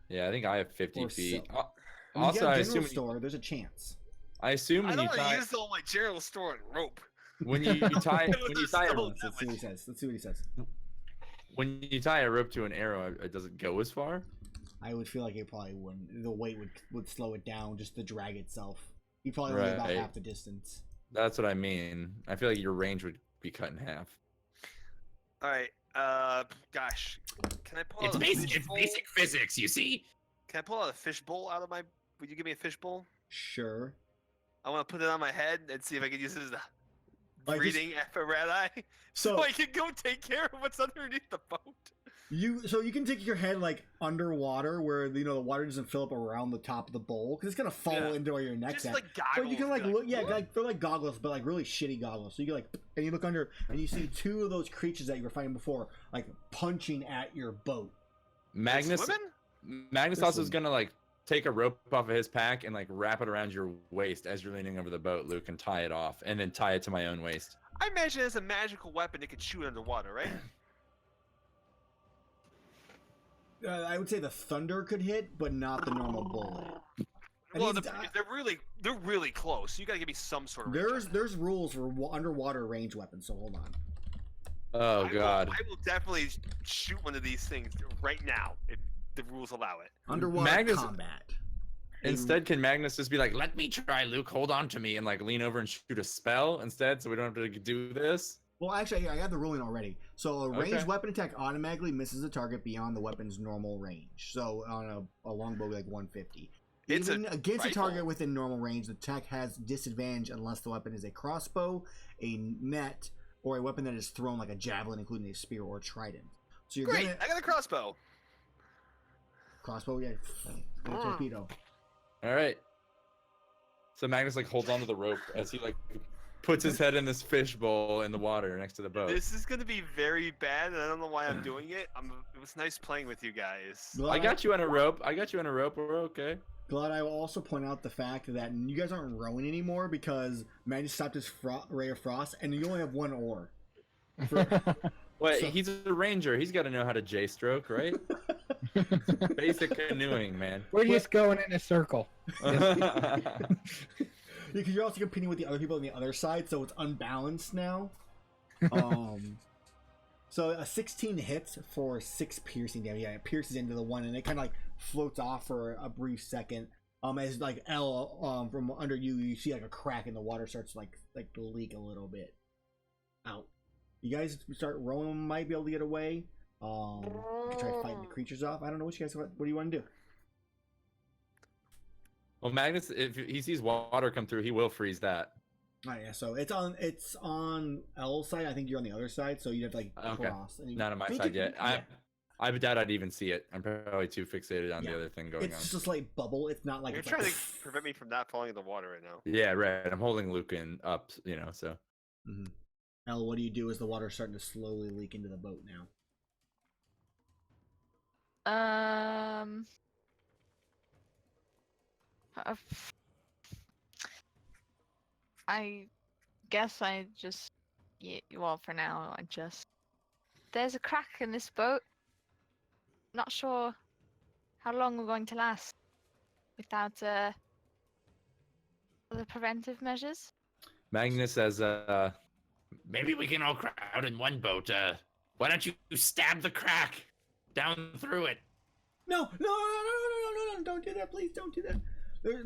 yeah, I think I have 50 Or feet. so. Also, I general assume store, there's a chance. I assume I when don't you want to tie use all my general store and rope. when you tie It was when you just tie a, so- Let's see what he says. Let's see what he says. when you tie a rope to an arrow, it doesn't go as far. I would feel like it probably wouldn't. The weight would slow it down, just the drag itself. You probably only about Right. half the distance. That's what I mean. I feel like your range would be cut in half. All right. Gosh, can I pull It's out a basic. It's fishbowl? basic physics. You see. Can I pull out a fishbowl out of my? Would you give me a fishbowl? Sure. I want to put it on my head and see if I can use it as a Like, breathing apparatus, So so I can go take care of what's underneath the boat. you can take your head like underwater where the water doesn't fill up around the top of the bowl because it's gonna fall Yeah. into where your neck's Just at. like goggles. But you can like be look, yeah, "What?" like they're like goggles, but like really shitty goggles. So you can like, and you look under, and you see two of those creatures that you were fighting before, like punching at your boat. Magnus Swimming? Magnus They're also is swimming. gonna like take a rope off of his pack and like wrap it around your waist as you're leaning over the boat, Luke, and tie it off, and then tie it to my own waist. I imagine it's a magical weapon it could shoot underwater, right? I would say the thunder could hit, but not the normal bullet. And Well, he's- they're really close. So you gotta give me some sort of. range on that. there's rules for underwater range weapons. So hold on. Oh I will- god. I will definitely shoot one of these things right now if the rules allow it. Underwater Magnus- combat. Instead, can Magnus just be like, "Let me try, Luke. Hold on to me," and like lean over and shoot a spell instead, so we don't have to do this? Well, actually, I got the ruling already. So a ranged Okay. weapon attack automatically misses the target beyond the weapon's normal range. So on a longbow, like 150. It's a Even against a rifle. target within normal range, the attack has disadvantage unless the weapon is a crossbow, a net, or a weapon that is thrown like a javelin, including a spear or trident. So you're Great, gonna I got a crossbow. crossbow, yeah, and a torpedo. All right. So Magnus like holds onto the rope as he like puts his head in this fishbowl in the water next to the boat. This is gonna be very bad, and I don't know why I'm doing it. It was nice playing with you guys. I got you on a rope. We're okay. Glad I will also point out the fact that you guys aren't rowing anymore because Magnus stopped his ray of frost, and you only have one oar. Wait, So- he's a ranger. He's got to know how to J-stroke, right? Basic canoeing, man. We're just going in a circle. Because you're also competing with the other people on the other side, so it's unbalanced now. So a 16 hits for 6 piercing damage. Yeah, it pierces into the one, and it kind of like floats off for a brief second. As like L from under you, you see like a crack in the water starts like to leak a little bit out. You guys start rowing, might be able to get away. You can try fighting the creatures off. I don't know what you guys. What do you want to do? Well, Magnus, if he sees water come through, he will freeze that. Oh yeah, so it's on L's side. I think you're on the other side, so you'd have to like Okay. cross. And Not on my think side it- yet. I doubt I'd even see it. I'm probably too fixated on Yeah. the other thing going It's on. just a slight bubble. It's not like You're it's trying like, to prevent me from not falling in the water right now. Yeah, right. I'm holding Luke in up, so. Mhm. L, what do you do as the water's starting to slowly leak into the boat now? I guess I just, well, for now, I just. There's a crack in this boat. Not sure how long we're going to last without other preventive measures. Magnus says, Maybe we can all crowd in one boat. Why don't you stab the crack down through it? No, don't do that, please, don't do that.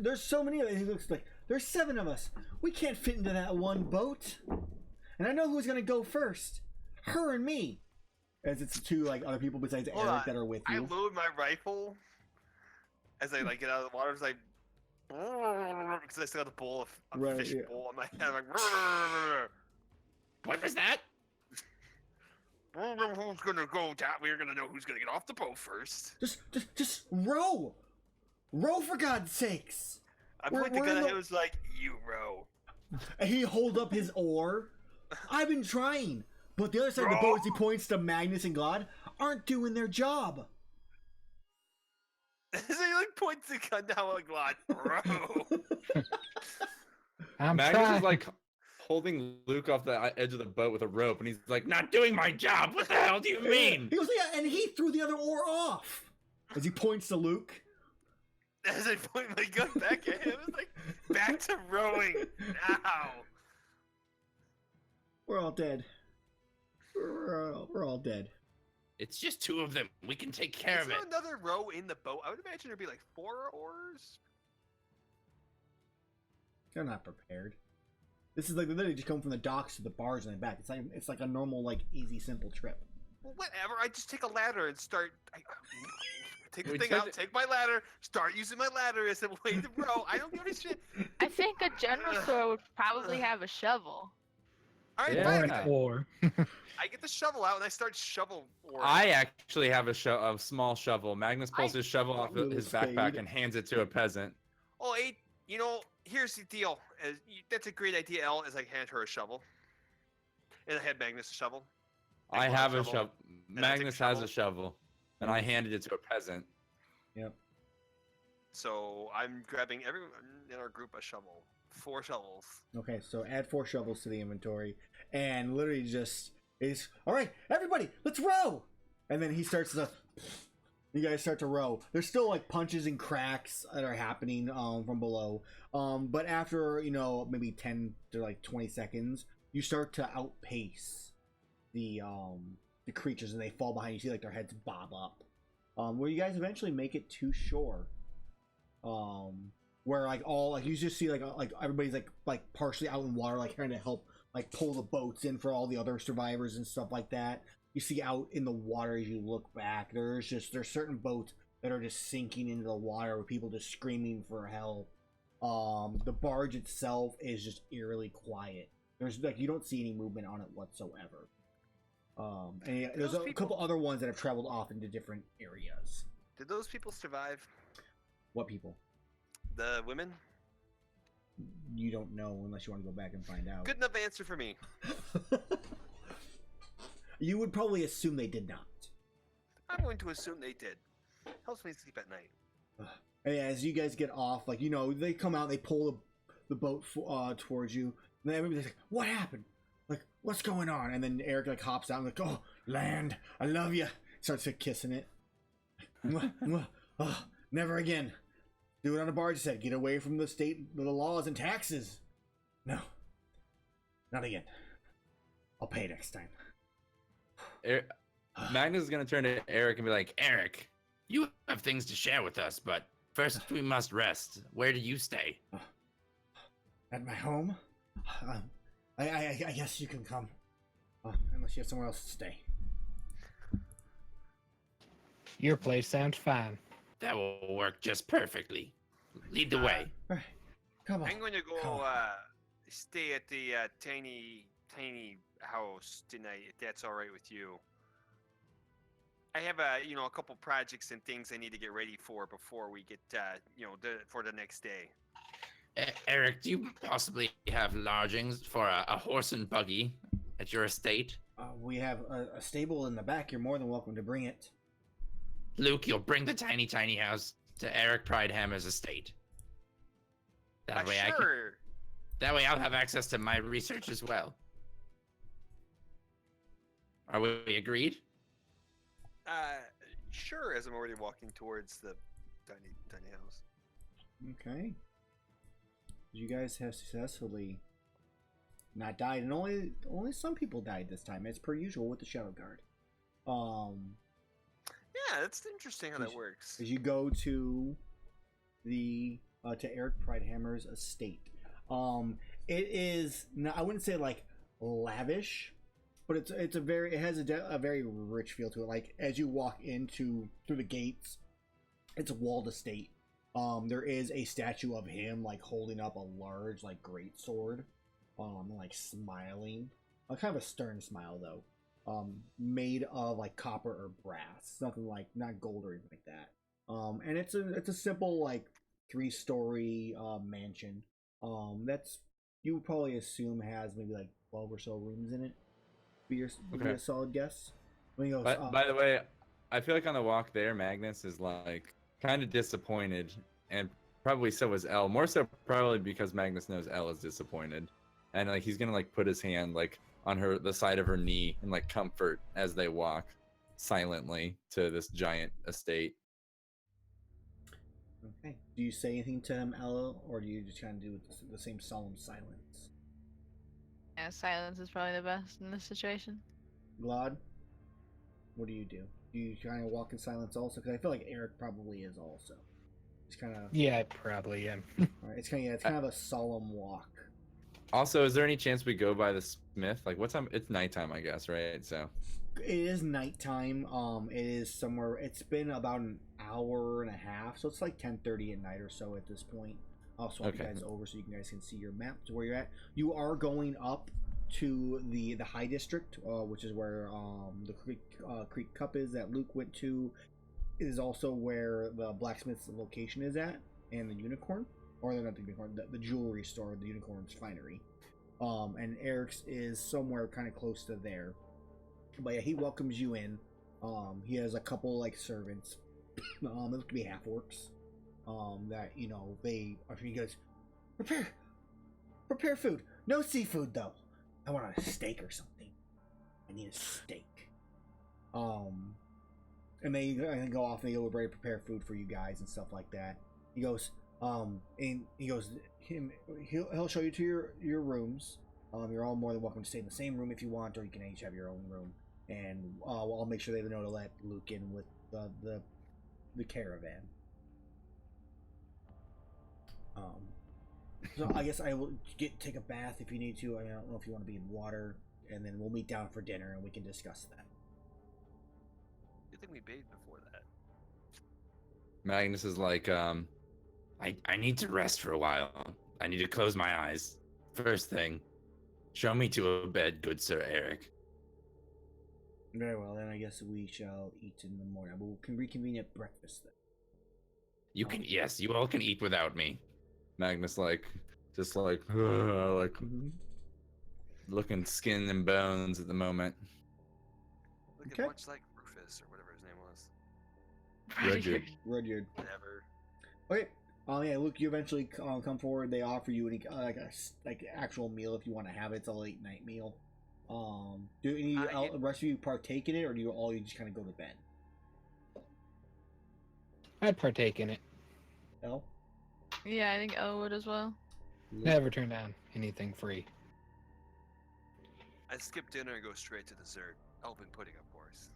There's so many of it. He looks like there's 7 of us. We can't fit into that one boat. And I know who's gonna go first. Her and me. As it's 2 like other people besides Hold Eric on. that are with I you. load my rifle as I like get out of the water. It's like because I still got the bowl of a Right, fish yeah. bowl on my head. I'm like, What was that? who's gonna go down? We're gonna know who's gonna get off the boat first. Just row. Row for God's sakes. I We're- point the we're gun in at the- him. It was like, you row. And he hold up his oar. I've been trying, but the other side of the boat, as he points to Magnus and God, aren't doing their job. So he like points the gun down like, "Lord, row." I'm Magnus trying. is like holding Luke off the edge of the boat with a rope, and he's like, Not doing my job. What the hell do you mean? He goes, yeah, and he threw the other oar off. As he points to Luke. As I point my gun back at him, it's like, Back to rowing now. We're all dead. We're all dead. It's just 2 of them. We can take care Is of there it. another row in the boat? I would imagine there'd be like 4 oars. They're not prepared. This is like they literally just come from the docks to the bars and then back. It's like a normal, like, easy, simple trip. Well, whatever. I just take a ladder and start. Take the We thing tried out. to- Take my ladder. Start using my ladder as a way to row. I don't give a shit. I think a general store would probably have a shovel. All right, Yeah. fine. Or an oar. I get the shovel out and I start shovel. I actually have a small shovel. Magnus pulls his shovel off Little his backpack spade. and hands it to a peasant. Oh, hey, you know, here's the deal. That's a great idea, Elle, as I hand her a shovel. And I had Magnus a shovel. I pull out have a shovel. and I take Magnus the has a shovel. shovel, and I handed it to a peasant. Yep. So I'm grabbing everyone in our group a shovel. 4 shovels. Okay, so add 4 shovels to the inventory, and literally just is all right. Everybody, let's row. And then he starts to. You guys start to row. There's still like punches and cracks that are happening from below. But after maybe 10 to like 20 seconds, you start to outpace the creatures, and they fall behind. You see like their heads bob up. Where you guys eventually make it to shore. Where like all like you just see like everybody's like partially out in water, like trying to help like pull the boats in for all the other survivors and stuff like that. You see out in the water as you look back, there's certain boats that are just sinking into the water with people just screaming for help. The barge itself is just eerily quiet. There's like you don't see any movement on it whatsoever. And there's a couple other ones that have traveled off into different areas. Did those people survive? What people? The women? You don't know unless you want to go back and find out. Good enough answer for me. You would probably assume they did not. I'm going to assume they did. Helps me sleep at night. And as you guys get off, like they come out, they pull the boat towards you, and then everybody's like, "What happened? Like, what's going on?" And then Eric like hops out and like, "Oh, land, I love you." Starts like, kissing it. Mwah, mwah. Oh, never again. Do it on a barge. He said, "Get away from the state, the laws and taxes." No, not again. I'll pay next time. Magnus is gonna turn to Eric and be like, Eric, you have things to share with us, but first we must rest. Where do you stay? At my home? I guess you can come. Unless you have somewhere else to stay. Your place sounds fine. That will work just perfectly. Lead the way. Alright, come on. I'm going to Come go on. stay at the tiny house tonight, if that's all right with you. I have a couple projects and things I need to get ready for before we get for the next day. Eric, do you possibly have lodgings for a horse and buggy at your estate? We have a stable in the back. You're more than welcome to bring it. Luke, you'll bring the tiny house to Eric Pridehammer's estate. That way Sure. that way I'll have access to my research as well. Are we agreed? Sure. As I'm already walking towards the tiny house. Okay. You guys have successfully not died, and only some people died this time, as per usual with the Shadowguard. Yeah, that's interesting how that works. As you go to the to Eric Pridehammer's estate, it is I wouldn't say like lavish, but it has a very rich feel to it. Like as you walk through the gates, it's a walled estate. There is a statue of him like holding up a large like great sword, like smiling, kind of a stern smile though. Made of like copper or brass, something like not gold or anything like that. And it's a simple like 3-story mansion. That's you would probably assume has maybe like 12 or so rooms in it. Be a solid guess. When he goes, By the way, I feel like on the walk there, Magnus is like kind of disappointed, and probably so is Elle. More so probably because Magnus knows Elle is disappointed, and like he's gonna like put his hand like on the side of her knee and like comfort as they walk silently to this giant estate. Okay. Do you say anything to him, Ella, or do you just kind of do the same solemn silence? Yeah, silence is probably the best in this situation. Glad, what do? Do you kind of walk in silence also? Because I feel like Eric probably is also. It's kind of Yeah, I probably am. Right, it's kind of a solemn walk. Also, is there any chance we go by the Smith? Like, what time? It's nighttime, I guess, right? So. It is nighttime. It is somewhere. It's been about an hour and a half, so it's like 10:30 at night or so at this point. I'll swap you Okay. guys over so you guys can see your map to where you're at. You are going up to the High District, which is where the Creek Cup is that Luke went to. It is also where the blacksmith's location is at, and the Unicorn, or not the Unicorn, the jewelry store, the Unicorn's Finery. And Eric's is somewhere kind of close to there. But yeah, he welcomes you in. He has a couple like servants. It could be half orcs. That he goes, prepare food. No seafood though. I want a steak or something. I need a steak. And they go off and they go ready to prepare food for you guys and stuff like that. He goes, and he goes, he'll show you to your rooms. You're all more than welcome to stay in the same room if you want, or you can each have your own room. And I'll make sure they know to let Luke in with the caravan. So I guess I will take a bath if you need to. I don't know if you want to be in water, and then we'll meet down for dinner and we can discuss that. Good thing we bathed before that. Magnus is like, I need to rest for a while. I need to close my eyes. First thing, show me to a bed, good Sir Eric. Very well, then I guess we shall eat in the morning. We can reconvene at breakfast then. You can, yes, you all can eat without me. Magnus just like looking skin and bones at the moment. Looking Okay. much like Rufus or whatever his name was. Rudyard. Whatever. Okay. Yeah, Luke, you eventually come forward. They offer you like actual meal if you want to have it. It's a late night meal. Do any the rest of you partake in it, or do you just kind of go to bed? I'd partake in it. El? Yeah, I think Elle would as well. Never turn down anything free. I skip dinner and go straight to dessert. Elven pudding, of course.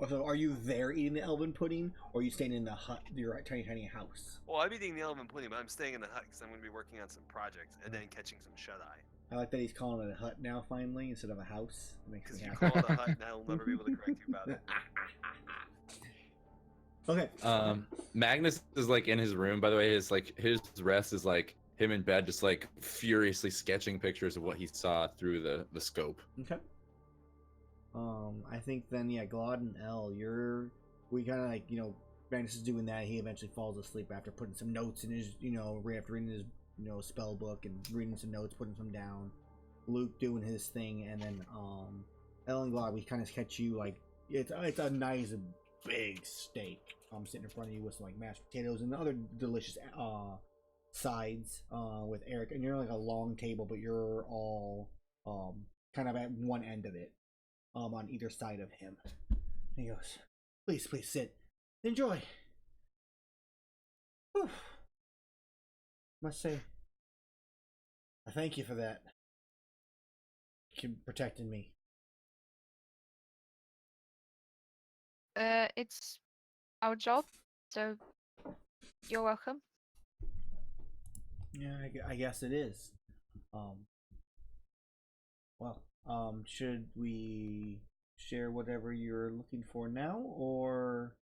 So are you there eating the elven pudding, or are you staying in the hut, your tiny house? Well, I'm eating the elven pudding, but I'm staying in the hut because I'm going to be working on some projects and then catching some shut-eye. I like that he's calling it a hut now, finally, instead of a house. It makes Because me you happy. call it a hut, and I'll never be able to correct you about it. Okay. Magnus is like in his room. By the way, his rest is like him in bed, just like furiously sketching pictures of what he saw through the scope. Okay. I think then Glod and El, we kind of Magnus is doing that. He eventually falls asleep after putting some notes in his after reading his spell book and reading some notes, putting some down. Luke doing his thing, and then El and Glod, we kind of catch you it's a nice big steak sitting in front of you with some mashed potatoes and other delicious sides with Eric, and you're like a long table, but you're all kind of at one end of it, on either side of him. And he goes, please sit, enjoy. Whew. Must say, I thank you for that. You protecting me. It's our job, so you're welcome. Yeah, I guess it is. Should we share whatever you're looking for now, or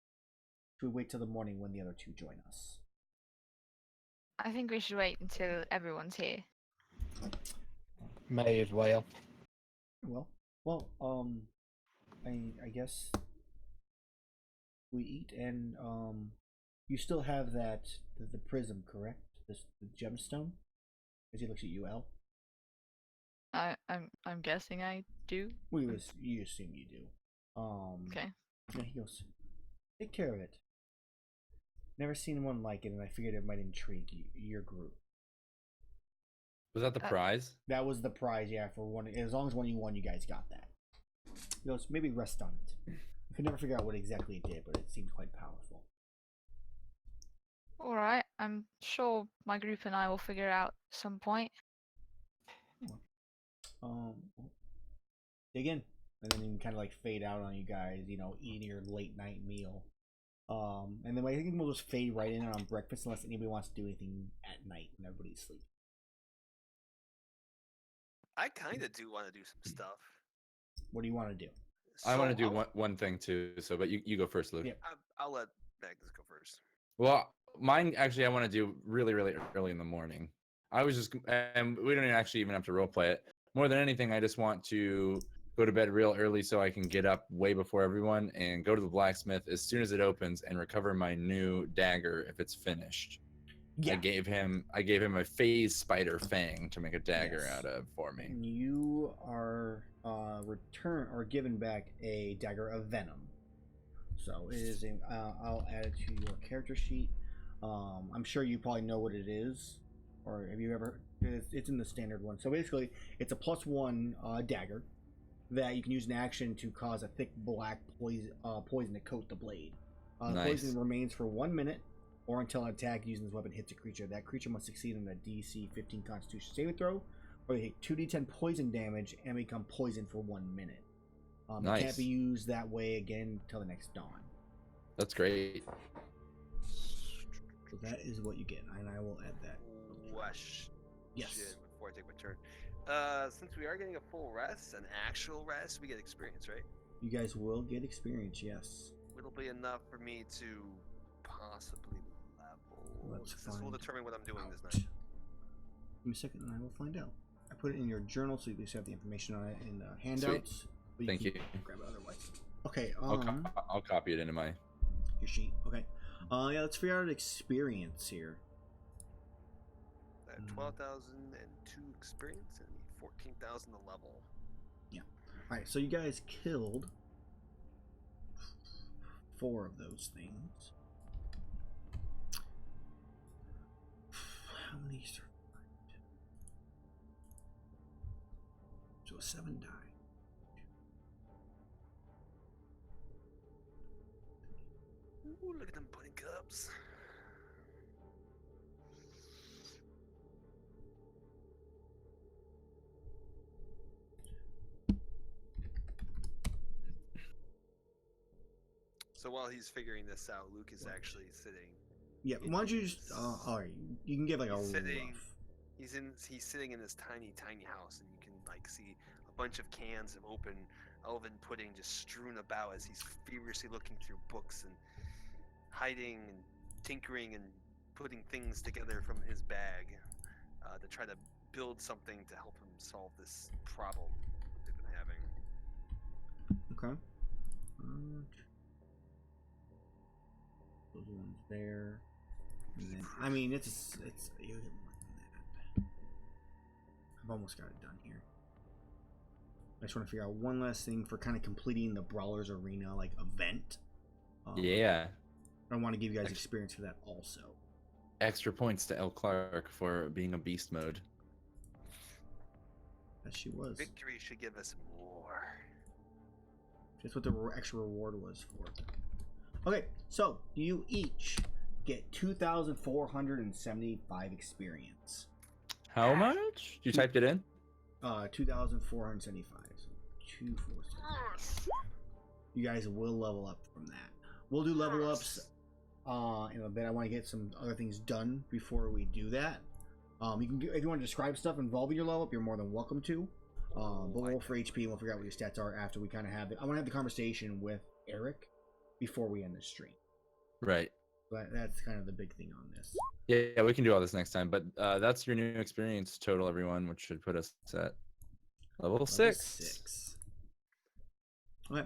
should we wait till the morning when the other two join us? I think we should wait until everyone's here. May as well. I guess we eat, and you still have the prism, correct? The gemstone. As he looks at you, El. I'm guessing I do. You assume you do. Okay. Yeah, he goes, take care of it. Never seen one like it, and I figured it might intrigue your group. Was that the prize? That was the prize, yeah, for one. As long as one you won, you guys got that. He goes, maybe rest on it. I could never figure out what exactly it did, but it seemed quite powerful. All right. I'm sure my group and I will figure it out at some point. Um, dig in, and then you can kind of like fade out on you guys. You know, eating your late night meal. And then I think we'll just fade right in on breakfast unless anybody wants to do anything at night when everybody's asleep. I kind of do want to do some stuff. What do you want to do? I want to So do one thing too. So, but you go first, Luke. Yeah. I'll let Magnus go first. Well, mine actually I want to do really, really early in the morning. I was just, and we don't actually even have to role play it. More than anything, I just want to go to bed real early so I can get up way before everyone and go to the blacksmith as soon as it opens and recover my new dagger if it's finished. Yeah. I gave him a phase spider fang to make a dagger Yes. out of for me. And you are given back a dagger of venom. So it is. I'll add it to your character sheet. I'm sure you probably know what it is, or have you ever? It's in the standard one. So basically, it's a +1 dagger that you can use in action to cause a thick black poison to coat the blade. The Nice. poison remains for 1 minute, or until an attack using this weapon hits a creature. That creature must succeed on a DC 15 Constitution saving throw, or they take 2d10 poison damage and become poisoned for 1 minute. It Nice. can't be used that way again until the next dawn. That's great. So that is what you get, and I will add that. Question. Yes. Before I take my turn, since we are getting a full rest, an actual rest, we get experience, right? You guys will get experience, yes. It'll be enough for me to possibly level. Let's This will find determine what I'm doing this out. night. Give me a second and I will find out. I put it in your journal so you just have the information on it in the handouts. but Thank can you. Grab it otherwise. Okay, I'll copy it into my. your sheet. Okay. Yeah, let's figure out experience here. I have 12,002 experience and 14,000 a level. Alright, so you guys killed 4 of those things. How many survived? So 7 died. Ooh, look at them bunny cups. So while he's figuring this out, Luke is actually sitting. Yeah, why don't you just alright, you can give like a He's sitting- rough. He's sitting in this tiny house, and you can like see a bunch of cans of open elven pudding just strewn about as he's feverishly looking through books and hiding and tinkering and putting things together from his bag to try to build something to help him solve this problem they've been having. Okay. Those ones there. And then, I mean, it's you get more than that. I've almost got it done here. I just want to figure out one last thing for kind of completing the Brawlers Arena like event. Yeah. I want to give you guys experience for that also. Extra points to L. Clark for being a beast mode. As she was. Victory should give us more. That's what the extra reward was for. Okay, so you each get 2,475 experience. How much? You typed it in? 2,475. So 2,475. You guys will level up from that. We'll do level ups in a bit. I want to get some other things done before we do that. You can do, if you want to describe stuff involving your level up, you're more than welcome to. But we'll roll for HP and we'll figure out what your stats are after we kind of have it. I want to have the conversation with Eric before we end the stream. Right. But that's kind of the big thing on this. Yeah, we can do all this next time. But that's your new experience total, everyone, which should put us at level 6. Okay.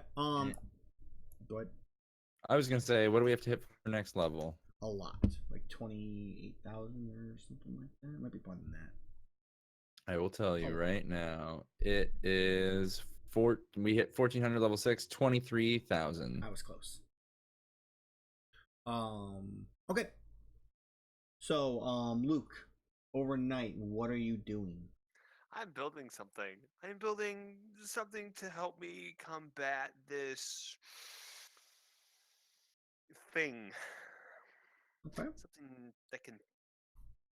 Go ahead. I was gonna say, what do we have to hit for next level? A lot, like 28,000 or something like that. It might be more than that. I will tell you Oh. right now. It is we hit 1400 level 6, 23,000. I was close. Okay. So, Luke, overnight, what are you doing? I'm building something. I'm building something to help me combat this thing. Okay. Something that can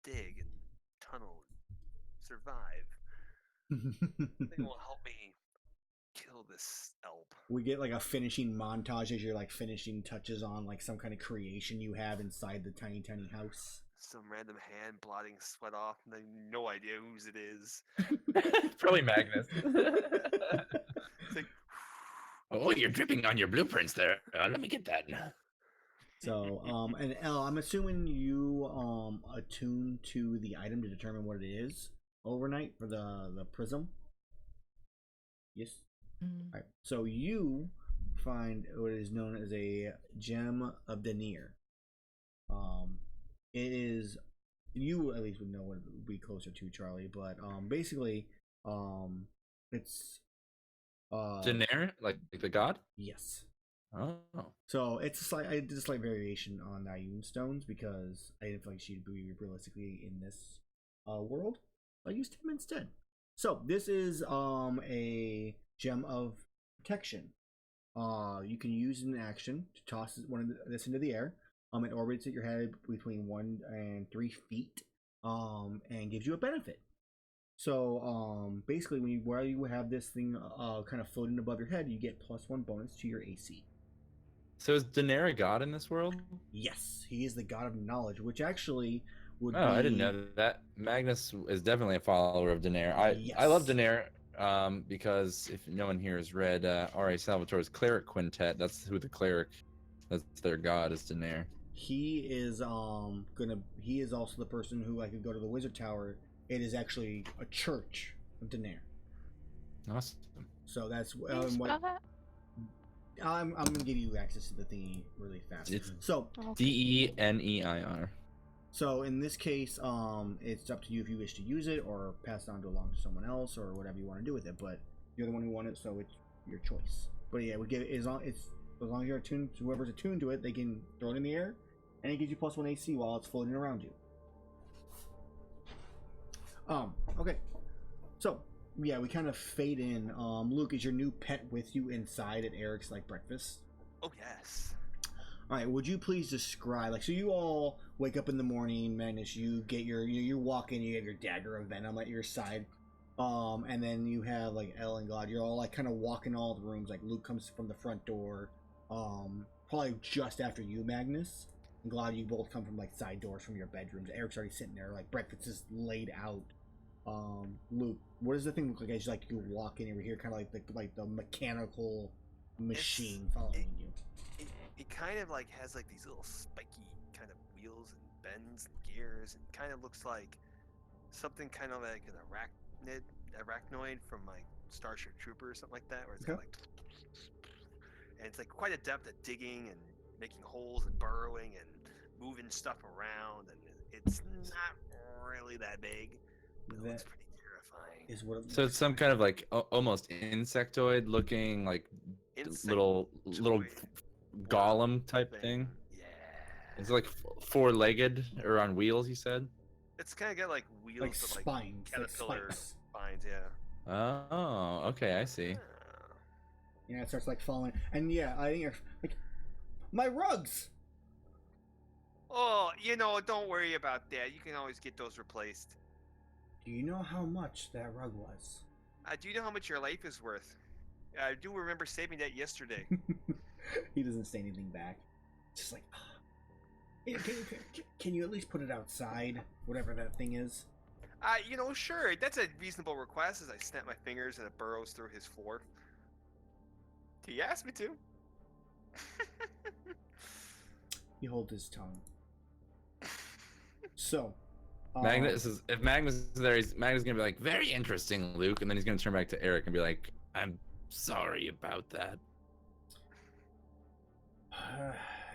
dig and tunnel and survive. They will help me kill this elp. We get like a finishing montage as you're like finishing touches on like some kind of creation you have inside the tiny house. Some random hand blotting sweat off, and I have no idea whose it is. Probably Magnus. It's like, Oh, you're dripping on your blueprints there. Let me get that. So, and Elle, I'm assuming you attune to the item to determine what it is overnight for the prism. Yes. Mm. All right. So you find what is known as a gem of denier. It is, you at least would know what it would be closer to, Charlie, but basically, it's Daenerys, like the god. yes. Oh, So it's a slight variation on Ioun stones because I didn't feel like she'd be realistically in this world. I used him instead. So this is a gem of protection. You can use an action to toss one of this into the air. It orbits at your head between 1 and 3 feet. And gives you a benefit. So basically, while you have this thing kind of floating above your head, you get +1 bonus to your AC. so is Daenerys a god in this world? Yes, he is the god of knowledge, which actually would be. Oh, I didn't know that. Magnus is definitely a follower of Daenerys. I love Yes. Daenerys because if no one here has read R.A. Salvatore's Cleric Quintet, that's who the cleric, that's their god, is Daenerys. He is he is also the person who I could go to the wizard tower. It is actually a church of Daenerys. Awesome. So that's Can you spell what that? I'm gonna give you access to the thingy really fast. It's So Deneir. So in this case, it's up to you if you wish to use it or pass it on along to someone else or whatever you want to do with it. But you're the one who won it, so it's your choice. But yeah, we give it as long as you're attuned to whoever's attuned to it, they can throw it in the air, and it gives you +1 AC while it's floating around you. Okay. So yeah, we kind of fade in. Luke, is your new pet with you inside at Eric's like breakfast? oh yes. All right, would you please describe, like, so you all wake up in the morning, Magnus, you get you walk in, you have your dagger of venom at your side, and then you have, like, Elle and God, you're all, like, kind of walking all the rooms, like, Luke comes from the front door, probably just after you, Magnus, and Glad, you both come from, like, side doors from your bedrooms. Eric's already sitting there, like, breakfast is laid out. Luke, what does the thing look like as, like, you walk in over here, kind of like the mechanical machine following you? It kind of like has like these little spiky kind of wheels and bends and gears, and kind of looks like something kind of like an arachnoid from like Starship Trooper or something like that, where it's kind of like, and it's like quite adept at digging and making holes and burrowing and moving stuff around, and it's not really that big, but it looks pretty terrifying. Is what So it's some kind of like almost insectoid looking, like little golem type thing. Yeah. Is it like four-legged or on wheels? You said. It's kind of got like wheels, like but, like spines, like caterpillar spikes. spines. Yeah. Oh, okay, I see. Yeah, it starts like falling, and yeah, I think you're like, my rugs. Oh, don't worry about that. You can always get those replaced. Do you know how much that rug was? Do you know how much your life is worth? I do remember saving that yesterday. He doesn't say anything back. Just like, hey, can you at least put it outside, whatever that thing is? Sure. That's a reasonable request. As I snap my fingers and it burrows through his floor. He asked me to. He holds his tongue. So, Magnus is if Magnus is there, Magnus is gonna be like, very interesting, Luke, and then he's gonna turn back to Eric and be like, I'm sorry about that.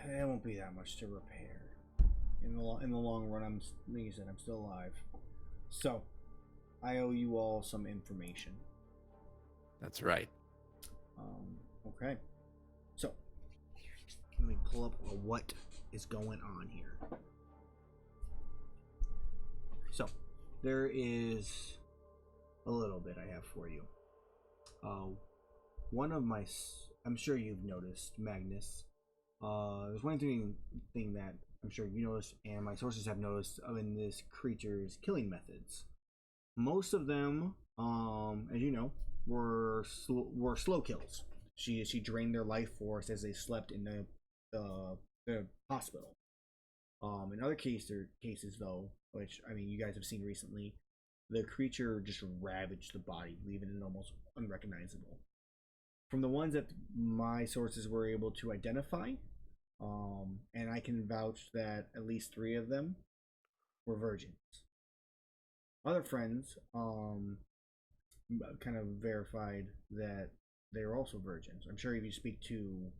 it won't be that much to repair. In the long run, like you said, I'm still alive. So, I owe you all some information. That's right. Okay. So, let me pull up what is going on here. So, there is a little bit I have for you. One of my, I'm sure you've noticed, Magnus. There's one thing that I'm sure you noticed, and my sources have noticed in this creature's killing methods. Most of them, as you know, were slow kills. She drained their life force as they slept in the hospital. In other cases though, which I mean you guys have seen recently, the creature just ravaged the body, leaving it almost unrecognizable. From the ones that my sources were able to identify, and I can vouch that at least 3 of them were virgins. Other friends kind of verified that they were also virgins. I'm sure if you speak to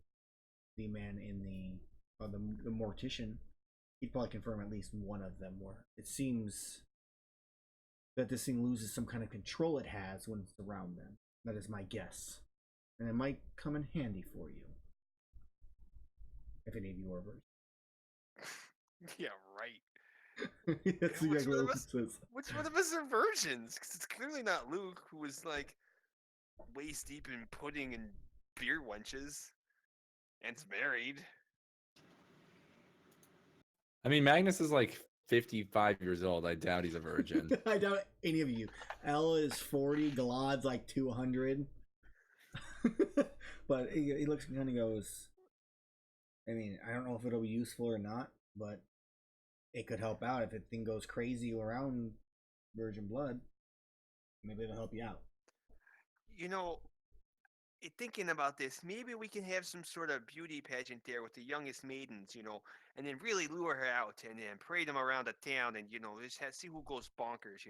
the man in the mortician, he'd probably confirm at least one of them were. It seems that this thing loses some kind of control it has when it's around them. That is my guess. And it might come in handy for you. If any of you are virgins. Yeah, right. That's Which exactly one of what it us- says. Which one of us are virgins? Because it's clearly not Luke, who was like waist deep in pudding and beer wenches, and is married. I mean, Magnus is like 55 years old. I doubt he's a virgin. I doubt any of you. Ella is 40, Galad's like 200. But he looks and kind of goes, I mean, I don't know if it'll be useful or not, but it could help out if the thing goes crazy around virgin blood. Maybe it'll help you out. You know, thinking about this, maybe we can have some sort of beauty pageant there with the youngest maidens, and then really lure her out and then parade them around the town and, just see who goes bonkers,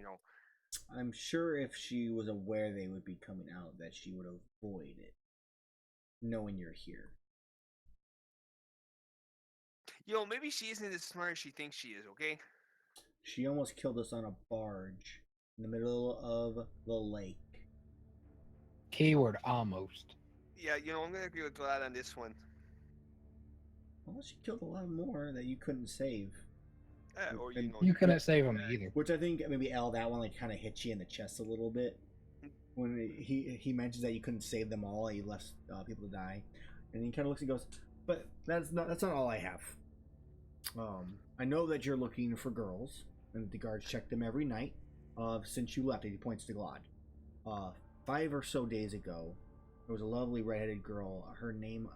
I'm sure if she was aware they would be coming out, that she would avoid it, knowing you're here. Maybe she isn't as smart as she thinks she is, okay? She almost killed us on a barge in the middle of the lake. Keyword almost. Yeah, I'm going to agree with Glad on this one. Well, she killed a lot more that you couldn't save. Or, And You couldn't save him either. Which I think maybe that one like kind of hit you in the chest a little bit. When he mentions that you couldn't save them all, he left people to die, and he kind of looks and goes, "But that's not all I have. I know that you're looking for girls, and the guards check them every night. Since you left," he points to Glad. 5 or so days ago, there was a lovely redheaded girl. Her name,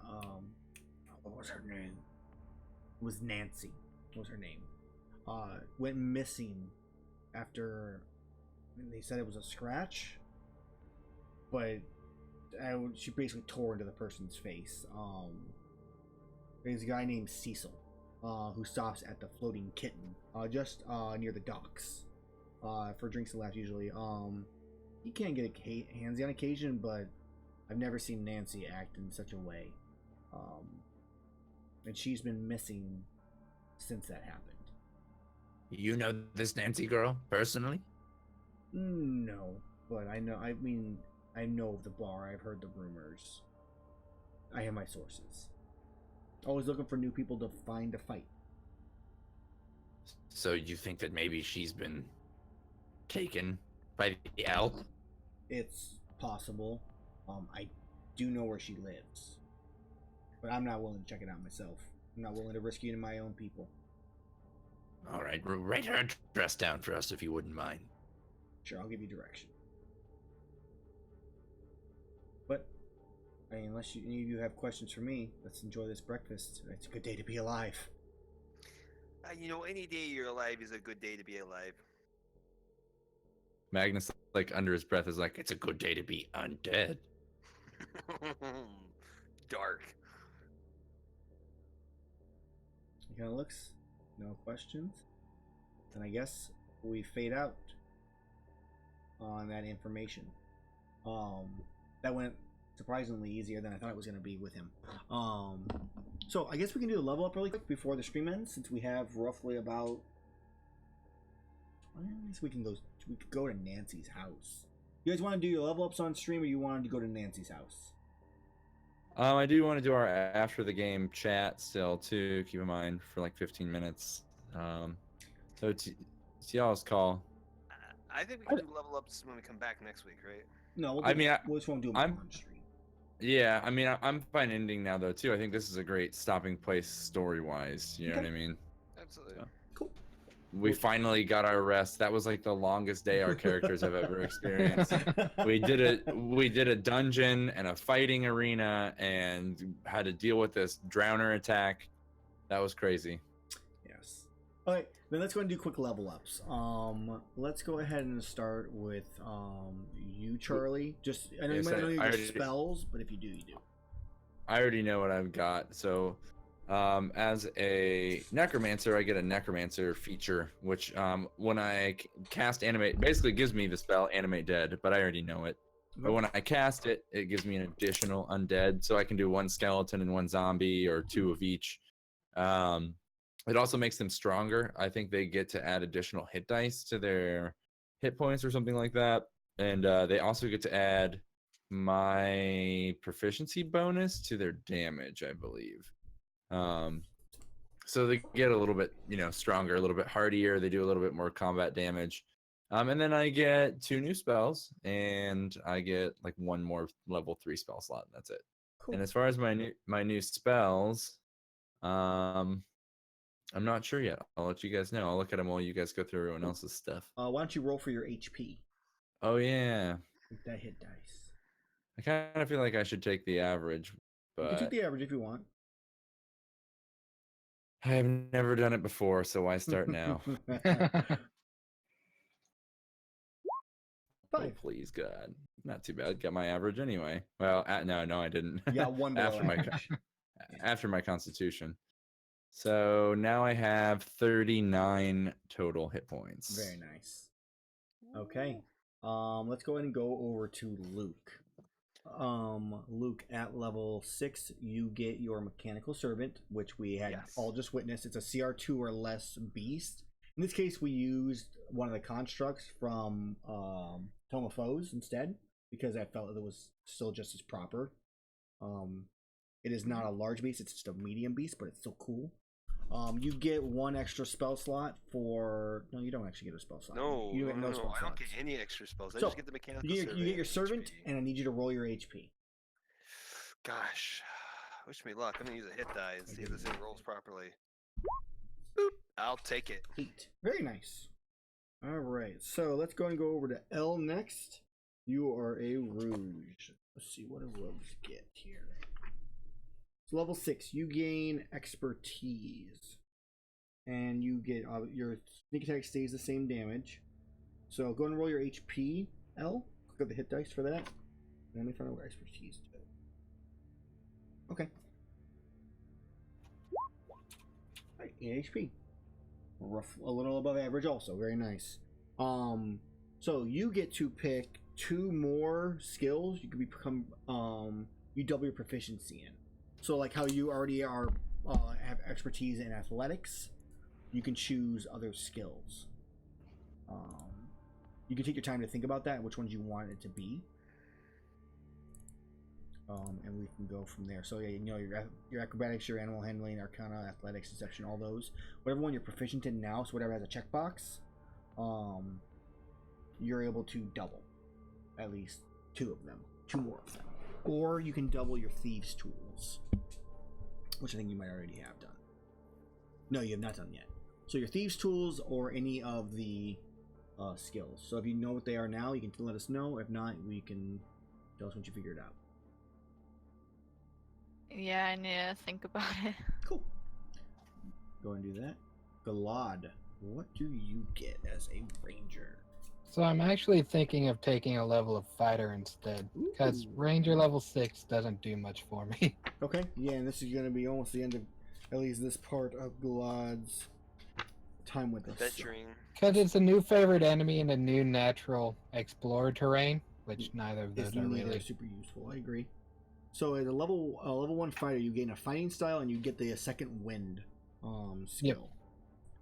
what was her name? It was Nancy. What was her name? Went missing after they said it was a scratch, but she basically tore into the person's face. There's a guy named Cecil who stops at the Floating Kitten just near the docks for drinks and laughs usually. He can get handsy on occasion, but I've never seen Nancy act in such a way. And she's been missing since that happened. You know this Nancy girl personally? No, but I know. I mean, I know of the bar. I've heard the rumors. I have my sources. Always looking for new people to find to fight. So you think that maybe she's been taken by the elk? It's possible. I do know where she lives, but I'm not willing to check it out myself. I'm not willing to risk it in my own people. All right, write her address down for us if you wouldn't mind. Sure, I'll give you direction. But I mean, unless any of you have questions for me, let's enjoy this breakfast. It's a good day to be alive. Any day you're alive is a good day to be alive. Magnus, like under his breath, is like, It's a good day to be undead. Dark. He kind of looks. No questions. Then I guess we fade out on that information. That went surprisingly easier than I thought it was going to be with him. So I guess we can do the level up really quick before the stream ends, since we have roughly about. I guess we could go to Nancy's house. You guys want to do your level ups on stream, or you wanted to go to Nancy's house? I do want to do our after the game chat still too. Keep in mind for like 15 minutes. So it's y'all's call. I think we can do level ups when we come back next week, right? No, we'll I mean, we just won't do them on stream. Yeah, I mean, I'm fine ending now though too. I think this is a great stopping place story wise. You know what I mean? absolutely. So. Cool. We finally got our rest. That was like the longest day our characters have ever experienced. We did a dungeon and a fighting arena and had to deal with this drowner attack. That was crazy. Yes. All right, then let's go and do quick level ups. Let's go ahead and start with you, Charlie. Just I know you Yes, might not know I your already- spells, but if you do, you do. I already know what I've got. So, as a necromancer, I get a necromancer feature, which when I cast animate, basically gives me the spell animate dead, but I already know it. But when I cast it, it gives me an additional undead, so I can do one skeleton and one zombie, or two of each. It also makes them stronger. I think they get to add additional hit dice to their hit points or something like that, and they also get to add my proficiency bonus to their damage, I believe. So they get a little bit, stronger, a little bit hardier. They do a little bit more combat damage. And then I get 2 new spells, and I get like 1 more level 3 spell slot. And that's it. Cool. And as far as my new spells, I'm not sure yet. I'll let you guys know. I'll look at them while you guys go through everyone else's stuff. Why don't you roll for your HP? Oh yeah, With that hit dice. I kind of feel like I should take the average, You can but take the average if you want. I've never done it before, so why start now? Oh, 5. please, God. Not too bad. Got my average anyway. Well, no, I didn't. You got 1 below after my average. after my constitution. So now I have 39 total hit points. Very nice. Okay. Let's go ahead and go over to Luke. Luke, at level 6, you get your mechanical servant, which we had Yes. all just witnessed. It's a CR2 or less beast. In this case, we used one of the constructs from Tome of Foes instead, because I felt it was still just as proper. It is not a large beast, it's just a medium beast, but it's still cool. You get 1 extra spell slot for... No, you don't actually get a spell slot. No, you get no, spell I don't slots. get any extra spells. I So, just get the mechanical You servant get your and servant, HP. and I need you to roll your HP. Gosh, wish me luck. I'm gonna use a hit die and see if this thing rolls properly. Boop. I'll take it. 8. Very nice. Alright, so let's go and go over to L next. You are a Rouge. Let's see what a Rouge get here. So level 6, you gain expertise. And you get your sneak attack stays the same damage. So go ahead and roll your HP, L. Click on the hit dice for that. And let me find out what expertise do. Okay. Alright, 8 HP. A little above average also. Very nice. So you get to pick 2 more skills you can become you double your proficiency in. So like how you already are have expertise in athletics, you can choose other skills. You can take your time to think about that and which ones you want it to be. And we can go from there. So yeah, your acrobatics, your animal handling, arcana, athletics, deception, all those. Whatever one you're proficient in now, so whatever has a checkbox, you're able to double at least 2 of them, 2 more of them. Or you can double your thieves' tools, which I think you might already have done. No, you have not done yet. So your thieves' tools or any of the skills. So if you know what they are now, you can let us know. If not, we can tell us once you figure it out. Yeah, I need to think about it. Cool. Go and do that. Galad, what do you get as a ranger? So I'm actually thinking of taking a level of fighter instead, because Ooh. ranger level 6 doesn't do much for me. Okay, yeah, and this is going to be almost the end of at least this part of Galad's time with us. Adventuring. Because it's a new favorite enemy in a new natural explorer terrain, which neither of It's those are neither really. super useful. I agree. So as a level 1 fighter, you gain a fighting style and you get the second wind skill.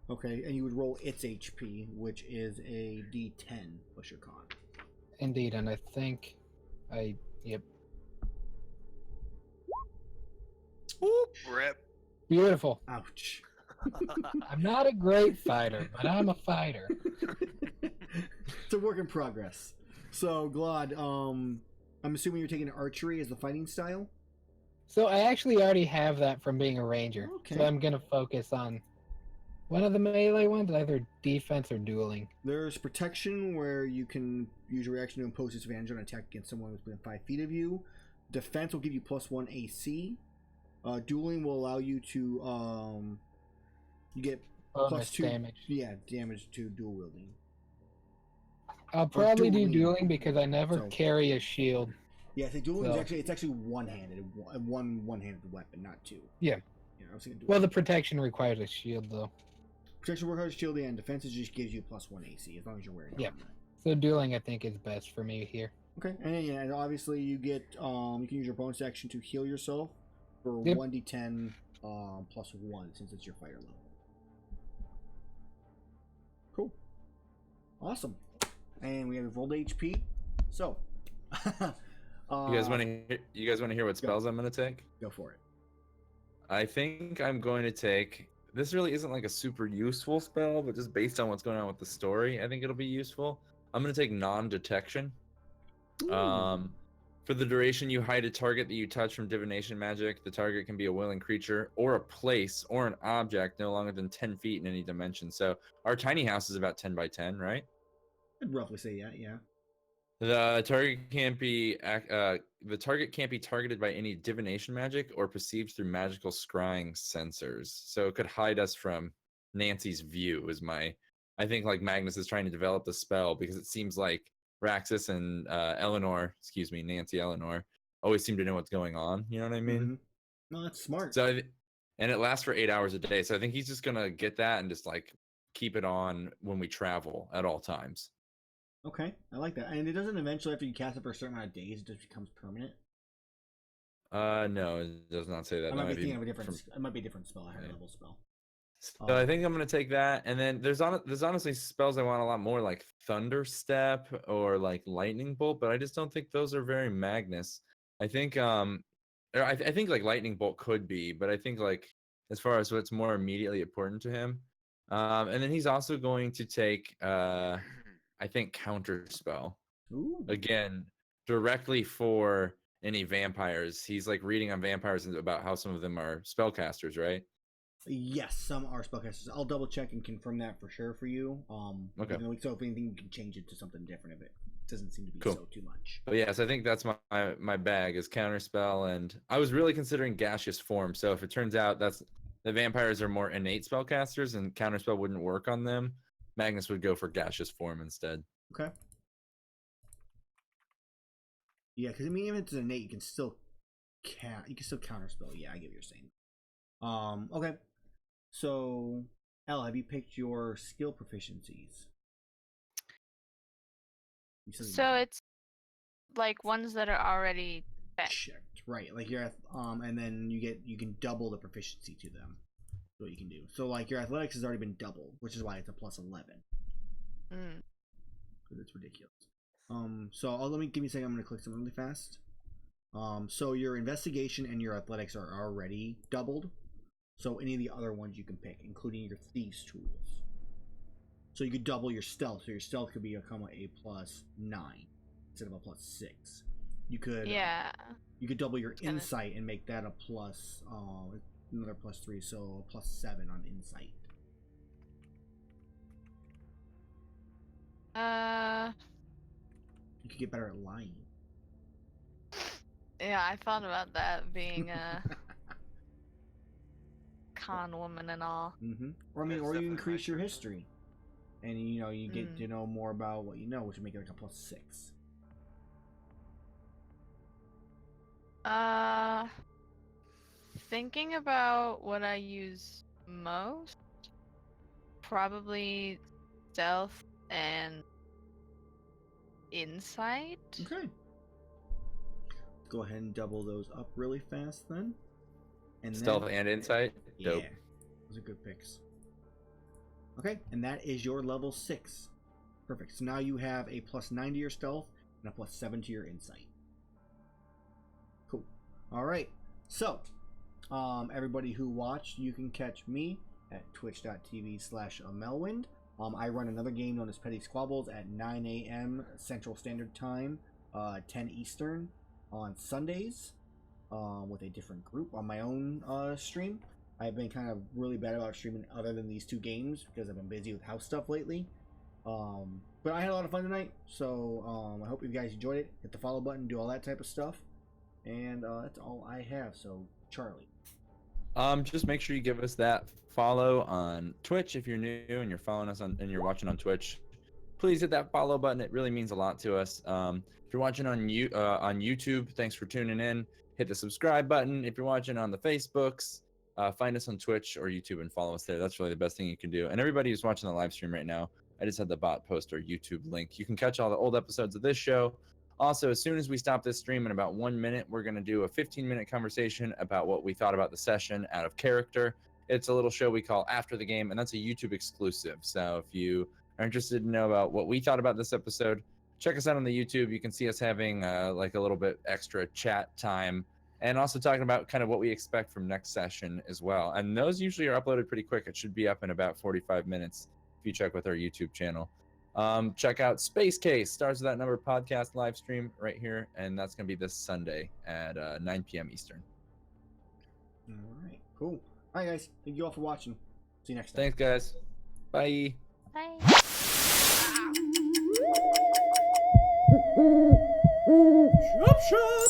Okay, and you would roll its HP, which is a D10 plus your con. Indeed, and I think yep. Whoop, rip. Beautiful. Ouch. I'm not a great fighter, but I'm a fighter. It's a work in progress. So Glad, I'm assuming you're taking archery as the fighting style. So I actually already have that from being a ranger. Okay. So I'm gonna focus on One of the melee ones, either defense or dueling. There's protection where you can use your reaction to impose disadvantage on an attack against someone who's within 5 feet of you. Defense will give you +1 AC. Dueling will allow you to you get Bonus +2 damage. Yeah, damage to dual wielding. I'll probably do dueling. dueling because I never So- carry a shield. Yeah, I think dueling So- is actually one-handed, one-handed weapon, not two. Yeah. Yeah, I was thinking dueling. Well, the protection requires a shield though. Protection work shield and defense just gives you +1 AC as long as you're wearing Yeah. armor. So dueling, I think, is best for me here. Okay, and then, yeah, and obviously you get you can use your bonus action to heal yourself for Yep. 1d10 +1 since it's your fighter level. Cool, awesome, and we have rolled HP. So, You guys want to? You guys want to hear what spells I'm going to take? go for it? I think I'm going to take. This really isn't like a super useful spell, but just based on what's going on with the story, I think it'll be useful. I'm going to take non-detection. Ooh. For the duration, you hide a target that you touch from divination magic. The target can be a willing creature or a place or an object no longer than 10 feet in any dimension. So our tiny house is about 10 by 10, right? I'd roughly say yeah. The target can't be targeted by any divination magic or perceived through magical scrying sensors. So it could hide us from Nancy's view. I think like Magnus is trying to develop the spell because it seems like Raxus and Nancy Eleanor always seem to know what's going on. You know what I mean? Mhm. No, that's smart. So and it lasts for 8 hours a day. So I think he's just gonna get that and just like keep it on when we travel at all times. Okay, I like that. And it doesn't eventually, after you cast it for a certain amount of days, it just becomes permanent. No, it does not say that. I That might be might thinking of a be different. from- It might be a different spell, a higher Right. level spell. So I think I'm gonna take that, and then there's honestly spells I want a lot more, like Thunder Step or like Lightning Bolt, but I just don't think those are very Magnus. I think I think like Lightning Bolt could be, but I think like as far as what's more immediately important to him, and then he's also going to take I think Counter Spell Ooh. again directly for any vampires. He's like reading on vampires about how some of them are spellcasters, right? Yes, some are spellcasters. I'll double check and confirm that for sure for you. Okay. So if anything, you can change it to something different if it doesn't seem to be Cool. so too much. But yes, I think that's my bag is Counterspell, and I was really considering Gaseous Form. So if it turns out that's the vampires are more innate spellcasters and Counterspell wouldn't work on them, Magnus would go for Gaseous Form instead. Okay. Yeah, because I mean, even if it's innate, you can still counterspell. Yeah, I get what you're saying. Okay. So, Elle, have you picked your skill proficiencies? You said So it's like ones that are already set. checked, right? Like your and then you can double the proficiency to them. That's what you can do. So like your athletics has already been doubled, which is why it's a +11. Mm. Because it's ridiculous. So give me a second. I'm gonna click something really fast. So your investigation and your athletics are already doubled. So any of the other ones you can pick, including your thieves tools. So you could double your stealth. So your stealth could become a +9 instead of a +6. You could you could double your insight and make that a another +3, so a +7 on insight. You could get better at lying. Yeah, I thought about that being a con woman and all. Or I mean, That's or you definitely increase nice. your history, and you get to know more about what you know, which would make it like a +6. Thinking about what I use most, probably stealth and insight. Okay. Go ahead and double those up really fast then. And Stealth then, and Insight. Dope. Yeah, those are good picks. Okay, and that is your level 6. Perfect. So now you have a +9 to your stealth and a +7 to your insight. Cool. All right. So, everybody who watched, you can catch me at twitch.tv/Melwind. I run another game known as Petty Squabbles at 9 a.m. Central Standard Time, 10 Eastern on Sundays, with a different group on my own stream. I've been kind of really bad about streaming other than these 2 games because I've been busy with house stuff lately. But I had a lot of fun tonight, so I hope you guys enjoyed it. Hit the follow button, do all that type of stuff, and that's all I have. So, Charlie. Just make sure you give us that follow on Twitch if you're new and you're following us and you're watching on Twitch. Please hit that follow button. It really means a lot to us. If you're watching on YouTube, thanks for tuning in. Hit the subscribe button. If you're watching on the Facebooks, find us on Twitch or YouTube and follow us there. That's really the best thing you can do. And everybody who's watching the live stream right now, I just had the bot post our YouTube link. You can catch all the old episodes of this show. Also, as soon as we stop this stream in about 1 minute, we're going to do a 15-minute conversation about what we thought about the session out of character. It's a little show we call After the Game, and that's a YouTube exclusive. So if you are interested to know about what we thought about this episode, check us out on the YouTube. You can see us having like a little bit extra chat time and also talking about kind of what we expect from next session as well. And those usually are uploaded pretty quick. It should be up in about 45 minutes if you check with our YouTube channel. Check out Space Case, Stars of That Number podcast live stream right here, and that's going to be this Sunday at 9 p.m. Eastern. All right, cool. All right, guys. Thank you all for watching. See you next time. Thanks, guys. Bye. Bye. Shop, shop.